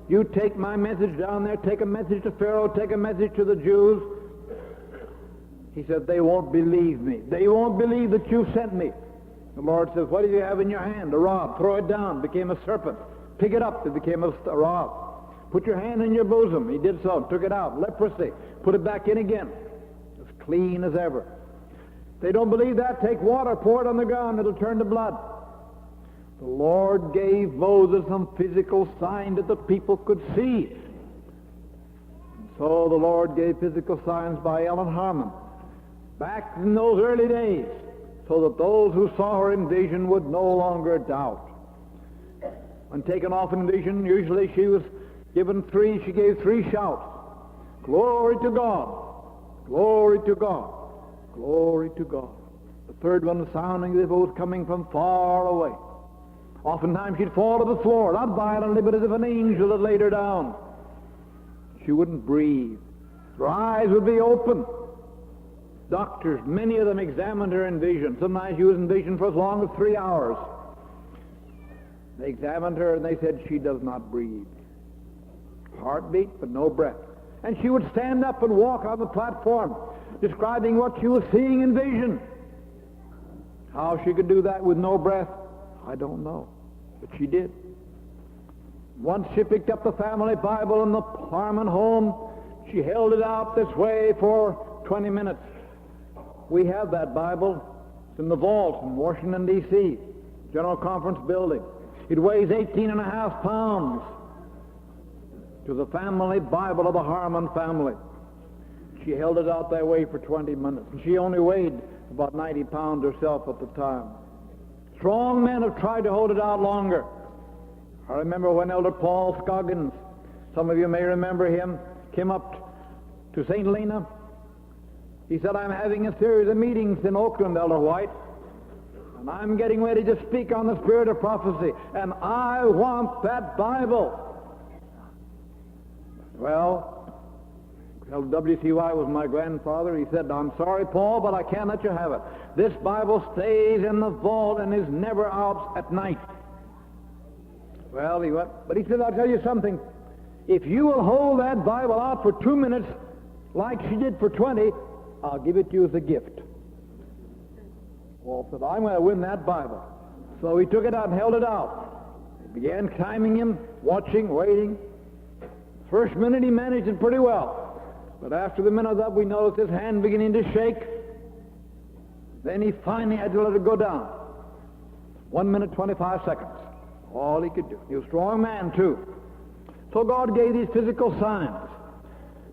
You take my message down there, take a message to Pharaoh, take a message to the Jews. He said, they won't believe me. They won't believe that you sent me. The Lord says, what do you have in your hand? A rod. Throw it down. It became a serpent. Pick it up. It became a rod. Put your hand in your bosom. He did so. Took it out. Leprosy. Put it back in again. As clean as ever. They don't believe that. Take water. Pour it on the ground. It'll turn to blood. The Lord gave Moses some physical sign that the people could see. So the Lord gave physical signs by Ellen Harmon back in those early days, so that those who saw her in vision would no longer doubt. When taken off in vision, usually she gave three shouts. Glory to God, glory to God, glory to God. The third one sounding as if it was coming from far away. Oftentimes she'd fall to the floor, not violently, but as if an angel had laid her down. She wouldn't breathe. Her eyes would be open. Doctors, many of them examined her in vision. Sometimes she was in vision for as long as 3 hours. They examined her and they said, she does not breathe. Heartbeat, but no breath. And she would stand up and walk on the platform, describing what she was seeing in vision. How she could do that with no breath, I don't know. But she did. Once she picked up the family Bible in the Harmon home, she held it out this way for 20 minutes. We have that Bible. It's in the vault in Washington, D.C., General Conference Building. It weighs 18.5 pounds. To the family Bible of the Harmon family. She held it out that way for 20 minutes. And she only weighed about 90 pounds herself at the time. Strong men have tried to hold it out longer. I remember when Elder Paul Scoggins, some of you may remember him, came up to St. Helena. He said, I'm having a series of meetings in Oakland, Elder White, and I'm getting ready to speak on the spirit of prophecy, and I want that Bible. Well, Elder W.C. White was my grandfather. He said, I'm sorry, Paul, but I can't let you have it. This Bible stays in the vault and is never out at night. Well, he went, but he said, I'll tell you something. If you will hold that Bible out for 2 minutes, like she did for 20, I'll give it to you as a gift. Paul said, I'm going to win that Bible. So he took it out and held it out. He began timing him, watching, waiting. First minute he managed it pretty well. But after the minute up, we noticed his hand beginning to shake. Then he finally had to let it go down. 1 minute, 25 seconds. All he could do. He was a strong man, too. So God gave these physical signs.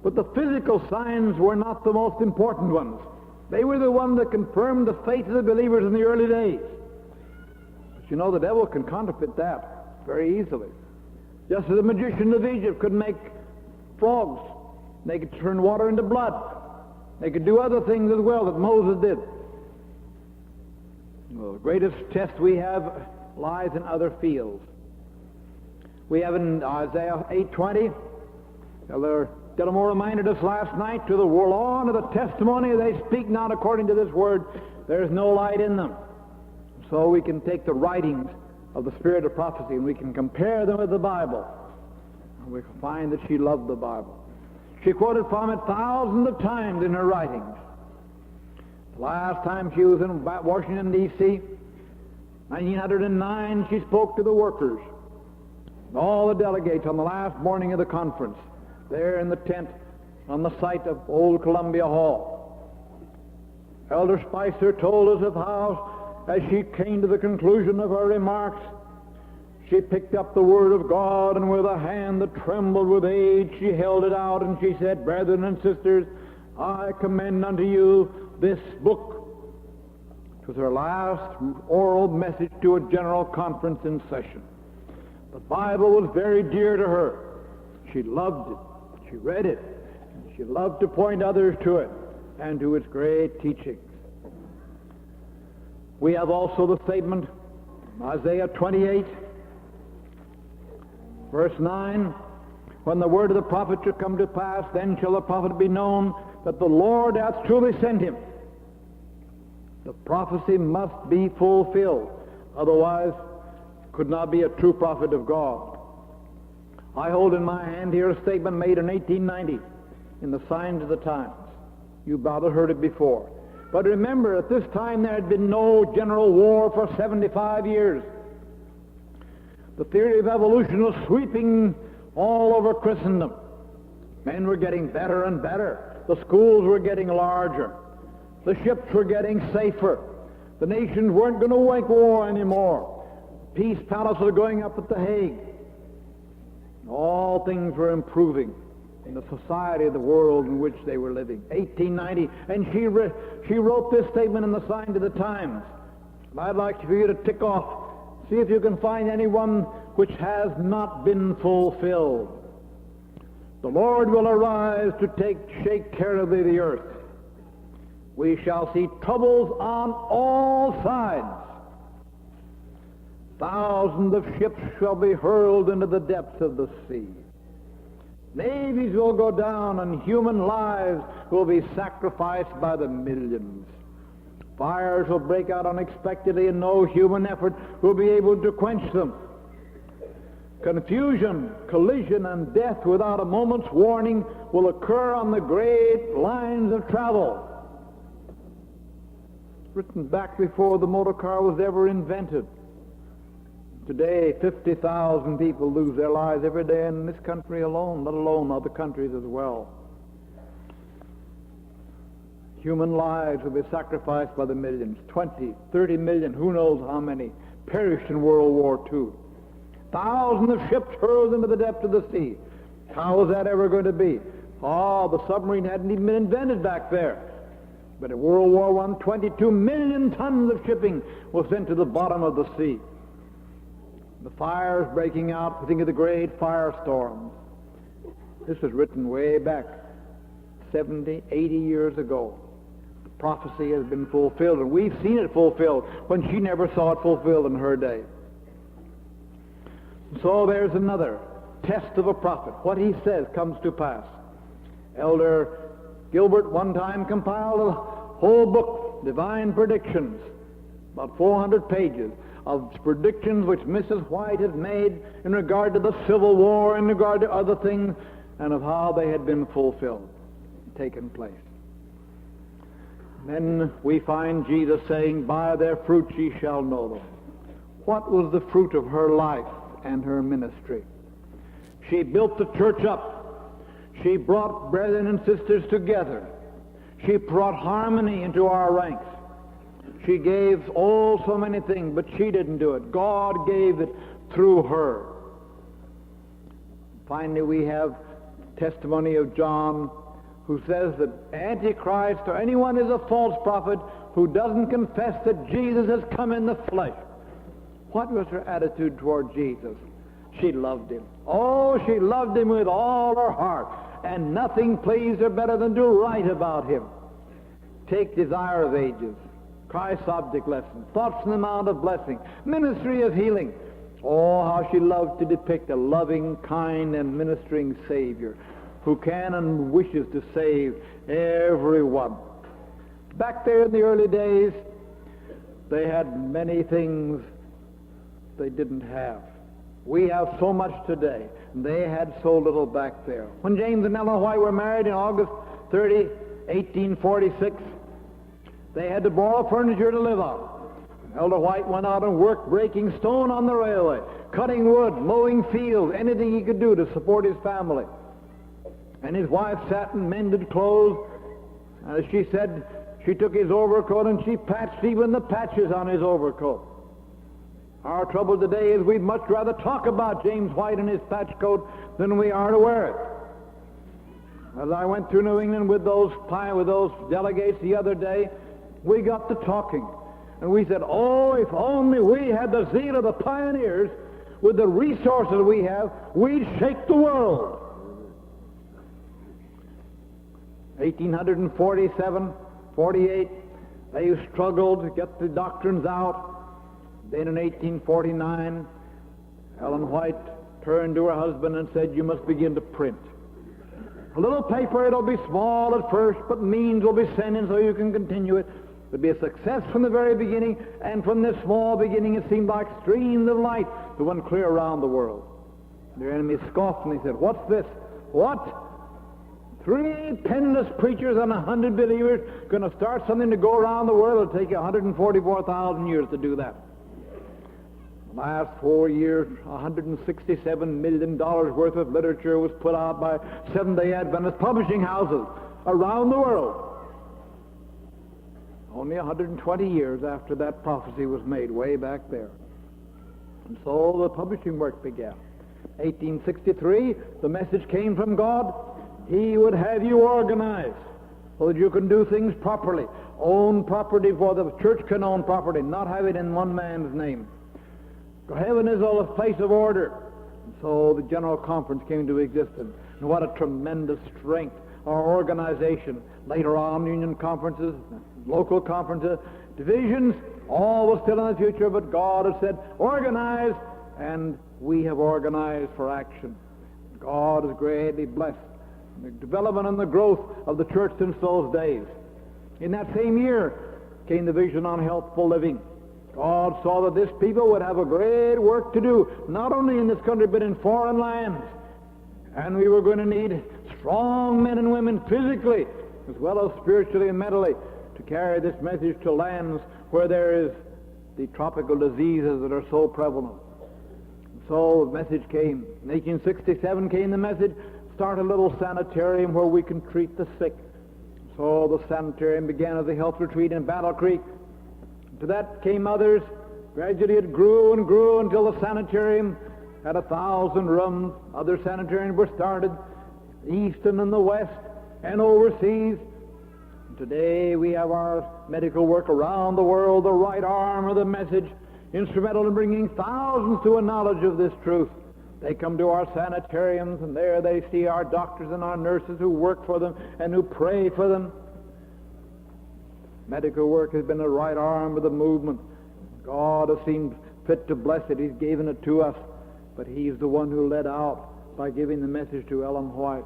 But the physical signs were not the most important ones. They were the ones that confirmed the faith of the believers in the early days. But you know, the devil can counterfeit that very easily. Just as the magician of Egypt could make frogs. They could turn water into blood. They could do other things as well that Moses did. Well, the greatest test we have lies in other fields. We have in Isaiah 8:20, Elder Dillamore reminded us last night, to the law and to the testimony they speak not according to this word, there is no light in them. So we can take the writings of the spirit of prophecy and we can compare them with the Bible. And we can find that she loved the Bible. She quoted from it thousands of times in her writings. The last time she was in Washington, D.C., 1909, she spoke to the workers, all the delegates on the last morning of the conference, there in the tent on the site of Old Columbia Hall. Elder Spicer told us of how, as she came to the conclusion of her remarks, she picked up the Word of God, and with a hand that trembled with age, she held it out, and she said, Brethren and sisters, I commend unto you this book. It was her last oral message to a general conference in session. The Bible was very dear to her. She loved it. She read it. She loved to point others to it and to its great teachings. We have also the statement, Isaiah 28, verse 9, when the word of the prophet shall come to pass, then shall the prophet be known that the Lord hath truly sent him. The prophecy must be fulfilled. Otherwise, could not be a true prophet of God. I hold in my hand here a statement made in 1890 in the Signs of the Times. You've probably heard it before. But remember, at this time there had been no general war for 75 years. The theory of evolution was sweeping all over Christendom. Men were getting better and better. The schools were getting larger. The ships were getting safer. The nations weren't going to wage war anymore. Peace palaces are going up at The Hague. All things were improving in the society of the world in which they were living. 1890, and she wrote this statement in the Sign to the Times. And I'd like for you to tick off, see if you can find anyone which has not been fulfilled. The Lord will arise to shake care of the earth. We shall see troubles on all sides. Thousands of ships shall be hurled into the depths of the sea. Navies will go down, and human lives will be sacrificed by the millions. Fires will break out unexpectedly, and no human effort will be able to quench them. Confusion, collision, and death without a moment's warning will occur on the great lines of travel. Written back before the motor car was ever invented. Today, 50,000 people lose their lives every day in this country alone, let alone other countries as well. Human lives will be sacrificed by the millions. 20, 30 million, who knows how many, perished in World War II. Thousands of ships hurled into the depths of the sea. How is that ever going to be? Oh, the submarine hadn't even been invented back there. But in World War I, 22 million tons of shipping was sent to the bottom of the sea. The fires breaking out, think of the great firestorms. This was written way back 70, 80 years ago. The prophecy has been fulfilled, and we've seen it fulfilled when she never saw it fulfilled in her day. So there's another test of a prophet. What he says comes to pass. Elder Gilbert one time compiled a whole book, Divine Predictions, about 400 pages, of predictions which Mrs. White had made in regard to the Civil War, in regard to other things, and of how they had been fulfilled, taken place. Then we find Jesus saying, by their fruits ye shall know them. What was the fruit of her life and her ministry? She built the church up. She brought brethren and sisters together. She brought harmony into our ranks. She gave so many things, but she didn't do it. God gave it through her. Finally, we have testimony of John, who says that Antichrist or anyone is a false prophet who doesn't confess that Jesus has come in the flesh. What was her attitude toward Jesus? She loved him. Oh, she loved him with all her heart, and nothing pleased her better than to write about him. Take Desire of Ages, Christ's Object Lesson, Thoughts on the Mount of Blessing, Ministry of Healing. Oh, how she loved to depict a loving, kind, and ministering Savior who can and wishes to save everyone. Back there in the early days, they had many things they didn't have. We have so much today, and they had so little back there. When James and Ellen White were married in August 30, 1846, they had to borrow furniture to live on. Elder White went out and worked breaking stone on the railway, cutting wood, mowing fields, anything he could do to support his family. And his wife sat and mended clothes. As she said, she took his overcoat and she patched even the patches on his overcoat. Our trouble today is we'd much rather talk about James White and his patch coat than we are to wear it. As I went through New England with those delegates the other day, we got to talking. And we said, oh, if only we had the zeal of the pioneers with the resources we have, we'd shake the world. 1847, 48, they struggled to get the doctrines out. Then in 1849, Ellen White turned to her husband and said, you must begin to print. A little paper, it'll be small at first, but means will be sent in so you can continue it. It'll be a success from the very beginning, and from this small beginning it seemed like streams of light that went clear around the world. Their enemies scoffed, and they said, what's this? What? 3 penniless preachers and 100 believers going to start something to go around the world? It'll take you 144,000 years to do that. The last 4 years, $167 million worth of literature was put out by Seventh-day Adventist publishing houses around the world. Only 120 years after that prophecy was made, way back there. And so the publishing work began. 1863, the message came from God. He would have you organized so that you can do things properly. Own property, for the church can own property, not have it in one man's name. Heaven is a place of order. And so the General Conference came into existence. And what a tremendous strength. Our organization. Later on, union conferences, local conferences, divisions, all was still in the future, but God has said, organize, and we have organized for action. God has greatly blessed the development and the growth of the church since those days. In that same year came the vision on healthful living. God saw that this people would have a great work to do, not only in this country, but in foreign lands. And we were going to need strong men and women physically, as well as spiritually and mentally, to carry this message to lands where there is the tropical diseases that are so prevalent. So the message came. In 1867 came the message, start a little sanitarium where we can treat the sick. So the sanitarium began as a health retreat in Battle Creek. To that came others. Gradually it grew and grew until the sanitarium had 1,000 rooms. Other sanitariums were started, east and in the west and overseas. Today we have our medical work around the world, the right arm of the message, instrumental in bringing thousands to a knowledge of this truth. They come to our sanitariums, and there they see our doctors and our nurses who work for them and who pray for them. Medical work has been the right arm of the movement. God has seen fit to bless it. He's given it to us. But He's the one who led out by giving the message to Ellen White.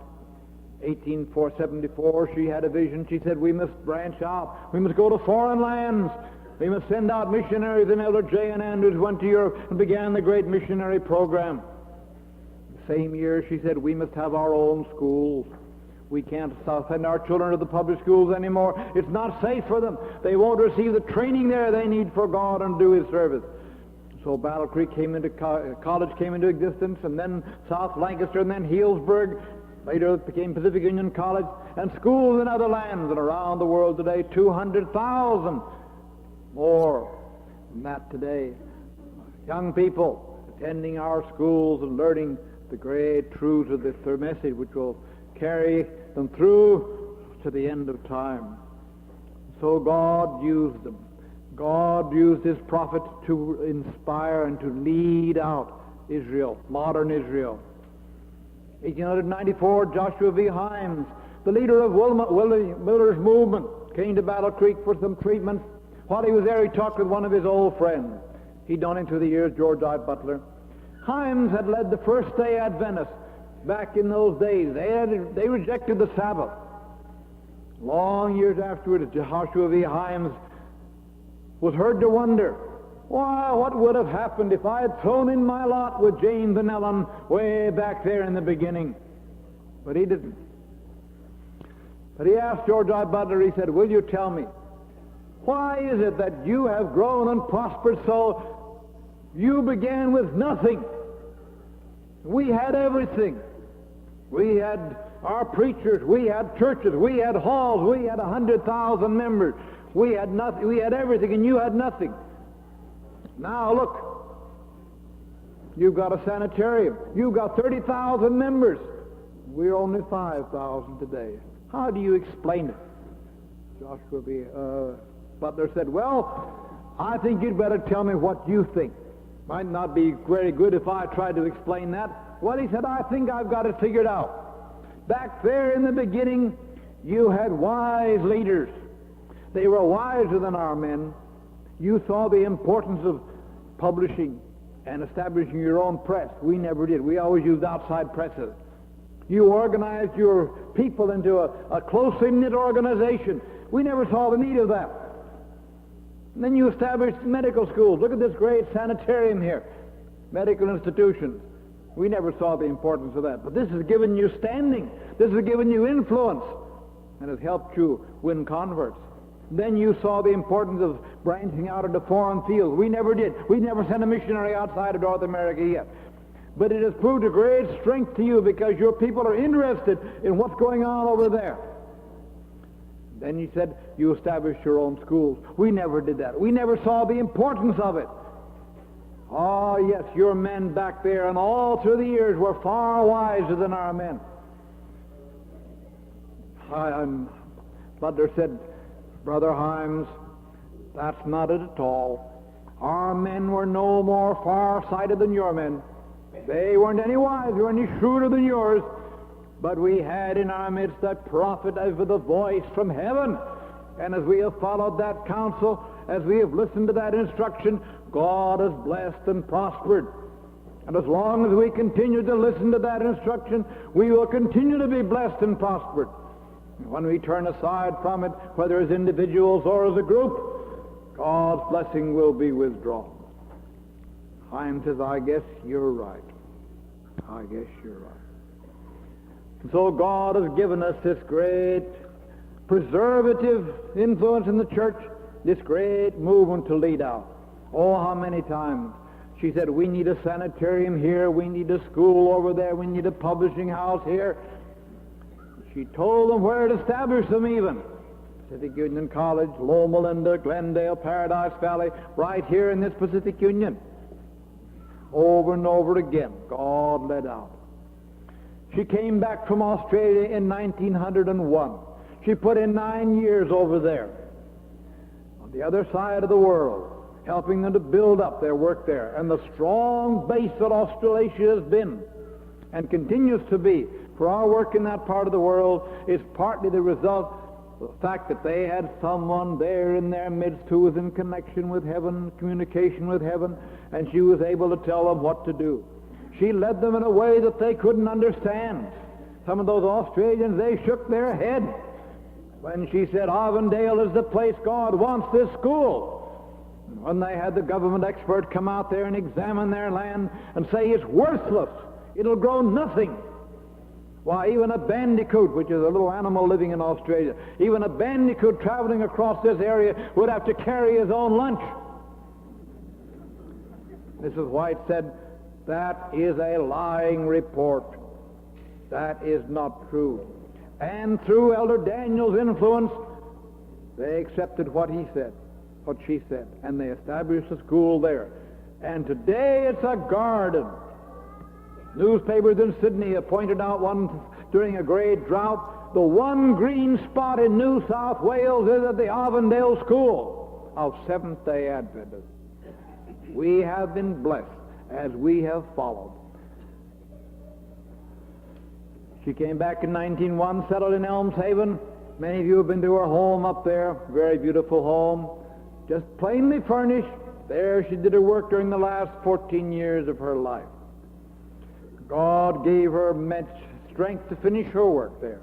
1874, she had a vision. She said, we must branch out. We must go to foreign lands. We must send out missionaries. And Elder J. N. Andrews went to Europe and began the great missionary program. The same year, she said, we must have our own schools. We can't send our children to the public schools anymore. It's not safe for them. They won't receive the training there they need for God and do His service. So Battle Creek came into college came into existence, and then South Lancaster, and then Healdsburg. Later it became Pacific Union College, and schools in other lands and around the world today, 200,000 more than that today. Young people attending our schools and learning the great truths of this message, which will carry them through to the end of time. So God used them. God used His prophets to inspire and to lead out Israel, modern Israel. 1894, Joshua V. Himes, the leader of Miller's movement, came to Battle Creek for some treatment. While he was there, he talked with one of his old friends. He'd known him through the years, George I. Butler. Himes had led the First-day Adventists back in those days. They rejected the Sabbath. Long years afterwards, Joshua V. Himes was heard to wonder, why, what would have happened if I had thrown in my lot with James and Ellen way back there in the beginning? But he didn't. But he asked George I. Butler, he said, will you tell me, why is it that you have grown and prospered so? You began with nothing. We had everything. We had our preachers, we had churches, we had halls, we had 100,000 members. We had nothing. We had everything, and you had nothing. Now look, you've got a sanitarium. You've got 30,000 members. We're only 5,000 today. How do you explain it? Joshua V. Butler said, well, I think you'd better tell me what you think. Might not be very good if I tried to explain that. Well, he said, I think I've got it figured out. Back there in the beginning, you had wise leaders. They were wiser than our men. You saw the importance of publishing and establishing your own press. We never did. We always used outside presses. You organized your people into a closely knit organization. We never saw the need of that. And then you established medical schools. Look at this great sanitarium here. Medical institutions. We never saw the importance of that. But this has given you standing. This has given you influence. And has helped you win converts. Then you saw the importance of branching out into foreign fields. We never did. We never sent a missionary outside of North America yet. But it has proved a great strength to you because your people are interested in what's going on over there. Then you said you established your own schools. We never did that. We never saw the importance of it. Oh, yes, your men back there and all through the years were far wiser than our men. Butler said, Brother Himes, that's not it at all. Our men were no more far-sighted than your men. They weren't any wiser, any shrewder than yours. But we had in our midst that prophet as with a voice from heaven. And as we have followed that counsel, as we have listened to that instruction, God has blessed and prospered. And as long as we continue to listen to that instruction, we will continue to be blessed and prospered. And when we turn aside from it, whether as individuals or as a group, God's blessing will be withdrawn. Himes says, I guess you're right. I guess you're right. And so God has given us this great preservative influence in the church, this great movement to lead out. Oh, how many times she said, we need a sanitarium here, we need a school over there, we need a publishing house here. She told them where to establish them even. Pacific Union College, Loma Linda, Glendale, Paradise Valley, right here in this Pacific Union. Over and over again, God led out. She came back from Australia in 1901. She put in 9 years over there, on the other side of the world, helping them to build up their work there. And the strong base that Australasia has been and continues to be for our work in that part of the world is partly the result of the fact that they had someone there in their midst who was in connection with heaven, communication with heaven, and she was able to tell them what to do. She led them in a way that they couldn't understand. Some of those Australians, they shook their head when she said, Avondale is the place God wants this school. And when they had the government expert come out there and examine their land and say it's worthless, it'll grow nothing. Why, even a bandicoot, which is a little animal living in Australia, even a bandicoot traveling across this area would have to carry his own lunch. Mrs. White said, that is a lying report. That is not true. And through Elder Daniel's influence, they accepted what he said, what she said, and they established a school there. And today it's a garden. Newspapers in Sydney have pointed out one during a great drought. The one green spot in New South Wales is at the Avondale School of Seventh-day Adventists. We have been blessed as we have followed. She came back in 1901, settled in Elms Haven. Many of you have been to her home up there. Very beautiful home. Just plainly furnished. There she did her work during the last 14 years of her life. God gave her much strength to finish her work there.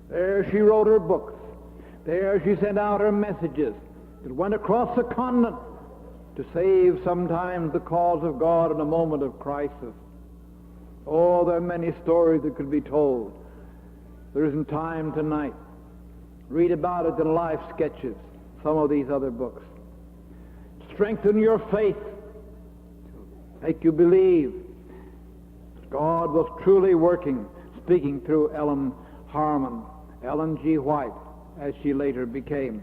There she wrote her books. There she sent out her messages that went across the continent to save sometimes the cause of God in a moment of crisis. Oh, there are many stories that could be told. There isn't time tonight. Read about it in Life Sketches, some of these other books. Strengthen your faith. Make you believe. God was truly working, speaking through Ellen Harmon, Ellen G. White, as she later became.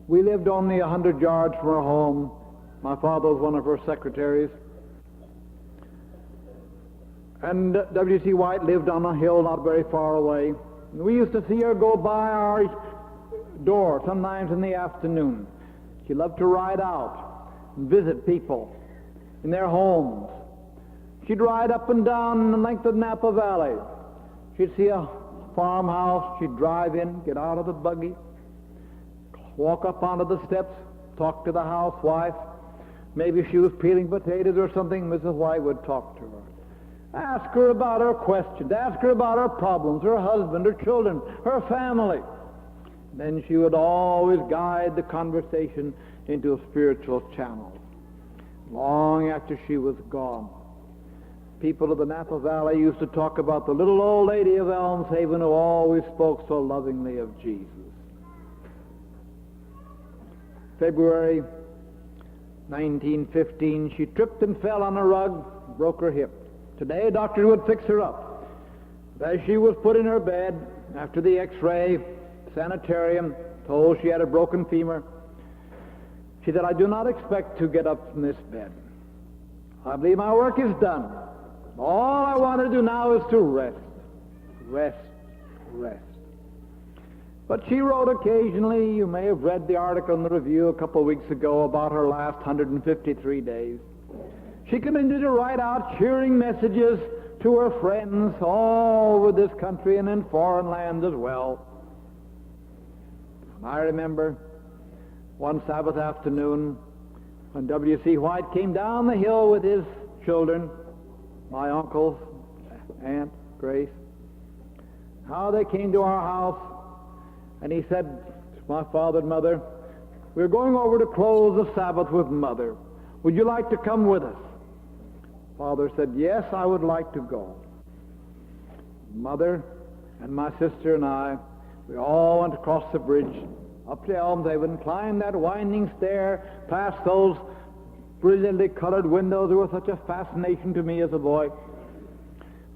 We lived only 100 yards from her home. My father was one of her secretaries. And W.C. White lived on a hill not very far away. And we used to see her go by our door, sometimes in the afternoon. She loved to ride out and visit people in their homes. She'd ride up and down the length of Napa Valley. She'd see a farmhouse. She'd drive in, get out of the buggy, walk up onto the steps, talk to the housewife. Maybe she was peeling potatoes or something. Mrs. White would talk to her. Ask her about her questions. Ask her about her problems, her husband, her children, her family. Then she would always guide the conversation into a spiritual channel. Long after she was gone, people of the Napa Valley used to talk about the little old lady of Elms Haven who always spoke so lovingly of Jesus. February 1915, she tripped and fell on a rug, broke her hip. Today, a doctor would fix her up. As she was put in her bed, after the x-ray, sanitarium, told she had a broken femur, She said, I do not expect to get up from this bed. I believe my work is done. All I want to do now is to rest. Rest. Rest. But she wrote occasionally. You may have read the article in the Review a couple of weeks ago about her last 153 days. She continued to write out cheering messages to her friends all over this country and in foreign lands as well. And I remember one Sabbath afternoon when W.C. White came down the hill with his children, my uncles, Aunt Grace, how they came to our house, and he said to my father and mother, we're going over to close the Sabbath with Mother. Would you like to come with us? Father said, yes, I would like to go. Mother and my sister and I, we all went across the bridge, up to Elmshaven, climbed that winding stair, past those brilliantly colored windows that were such a fascination to me as a boy.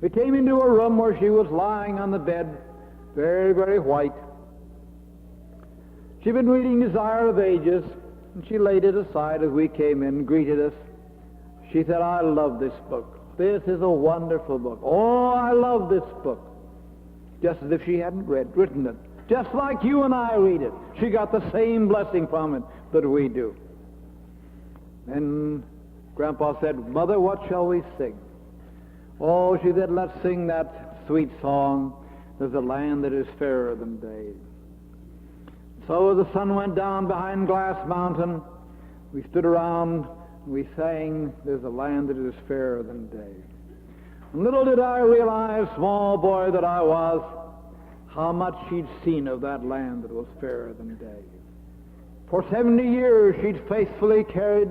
We came into a room where she was lying on the bed, very, very white. She'd been reading Desire of Ages, and she laid it aside as we came in and greeted us. She said, I love this book. This is a wonderful book. Oh, I love this book. Just as if she hadn't written it. Just like you and I read it. She got the same blessing from it that we do. Then Grandpa said, Mother, what shall we sing? Oh, she said, let's sing that sweet song, There's a Land That Is Fairer Than Day. So as the sun went down behind Glass Mountain, we stood around and we sang, There's a Land That Is Fairer Than Day. And little did I realize, small boy that I was, how much she'd seen of that land that was fairer than day. For 70 years she'd faithfully carried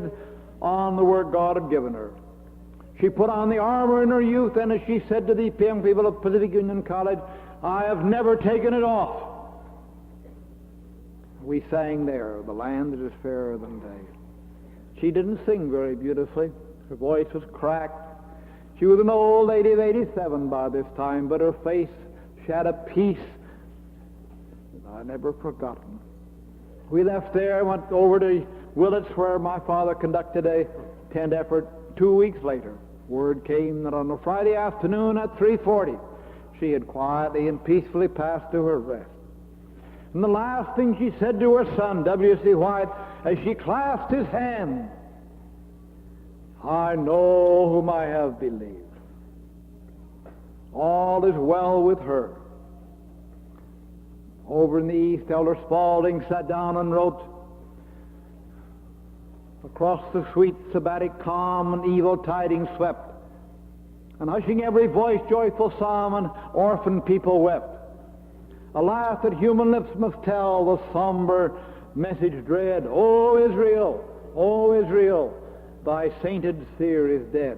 on the work God had given her. She put on the armor in her youth, and as she said to the young people of Pacific Union College, I have never taken it off. We sang there, The Land That Is Fairer Than Day. She didn't sing very beautifully. Her voice was cracked. She was an old lady of 87 by this time, but her face, she had a peace that I never forgotten. We left there, went over to Willits, where my father conducted a tent effort. 2 weeks later, word came that on a Friday afternoon at 3:40, she had quietly and peacefully passed to her rest. And the last thing she said to her son, W.C. White, as she clasped his hand, I know whom I have believed. All is well with her. Over in the East, Elder Spaulding sat down and wrote, across the sweet sabbatic calm and evil tidings swept, and hushing every voice joyful psalm, and orphaned people wept. A laugh that human lips must tell, the somber message dread, O Israel, thy sainted seer is dead.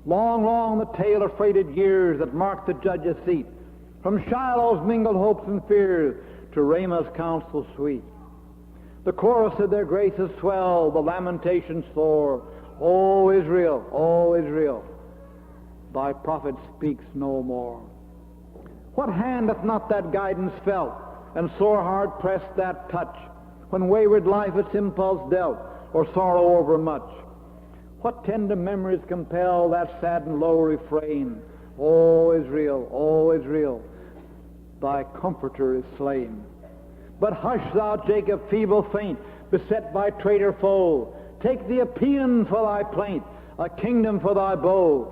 Long, long the tale of freighted years that marked the judge's seat, from Shiloh's mingled hopes and fears to Ramah's counsel sweet. The chorus of their graces swell, the lamentations soar, O Israel, thy prophet speaks no more. What hand hath not that guidance felt, and sore hard pressed that touch, when wayward life its impulse dealt, or sorrow overmuch? What tender memories compel that sad and low refrain, O Israel, thy comforter is slain. But hush thou, Jacob, feeble faint, beset by traitor foe. Take thee a paean for thy plaint, a kingdom for thy bow.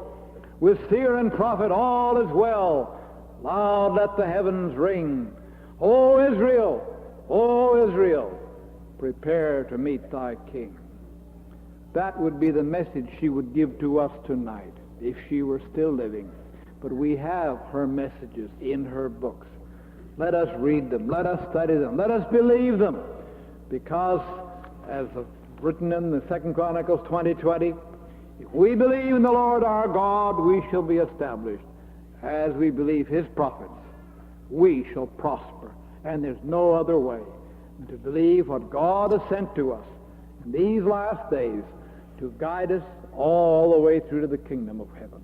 With seer and prophet all is well. Loud let the heavens ring. O Israel, prepare to meet thy king. That would be the message she would give to us tonight if she were still living. But we have her messages in her books. Let us read them. Let us study them. Let us believe them. Because, as written in the 2 Chronicles 20:20, if we believe in the Lord our God, we shall be established. As we believe his prophets, we shall prosper. And there's no other way than to believe what God has sent to us in these last days to guide us all the way through to the kingdom of heaven.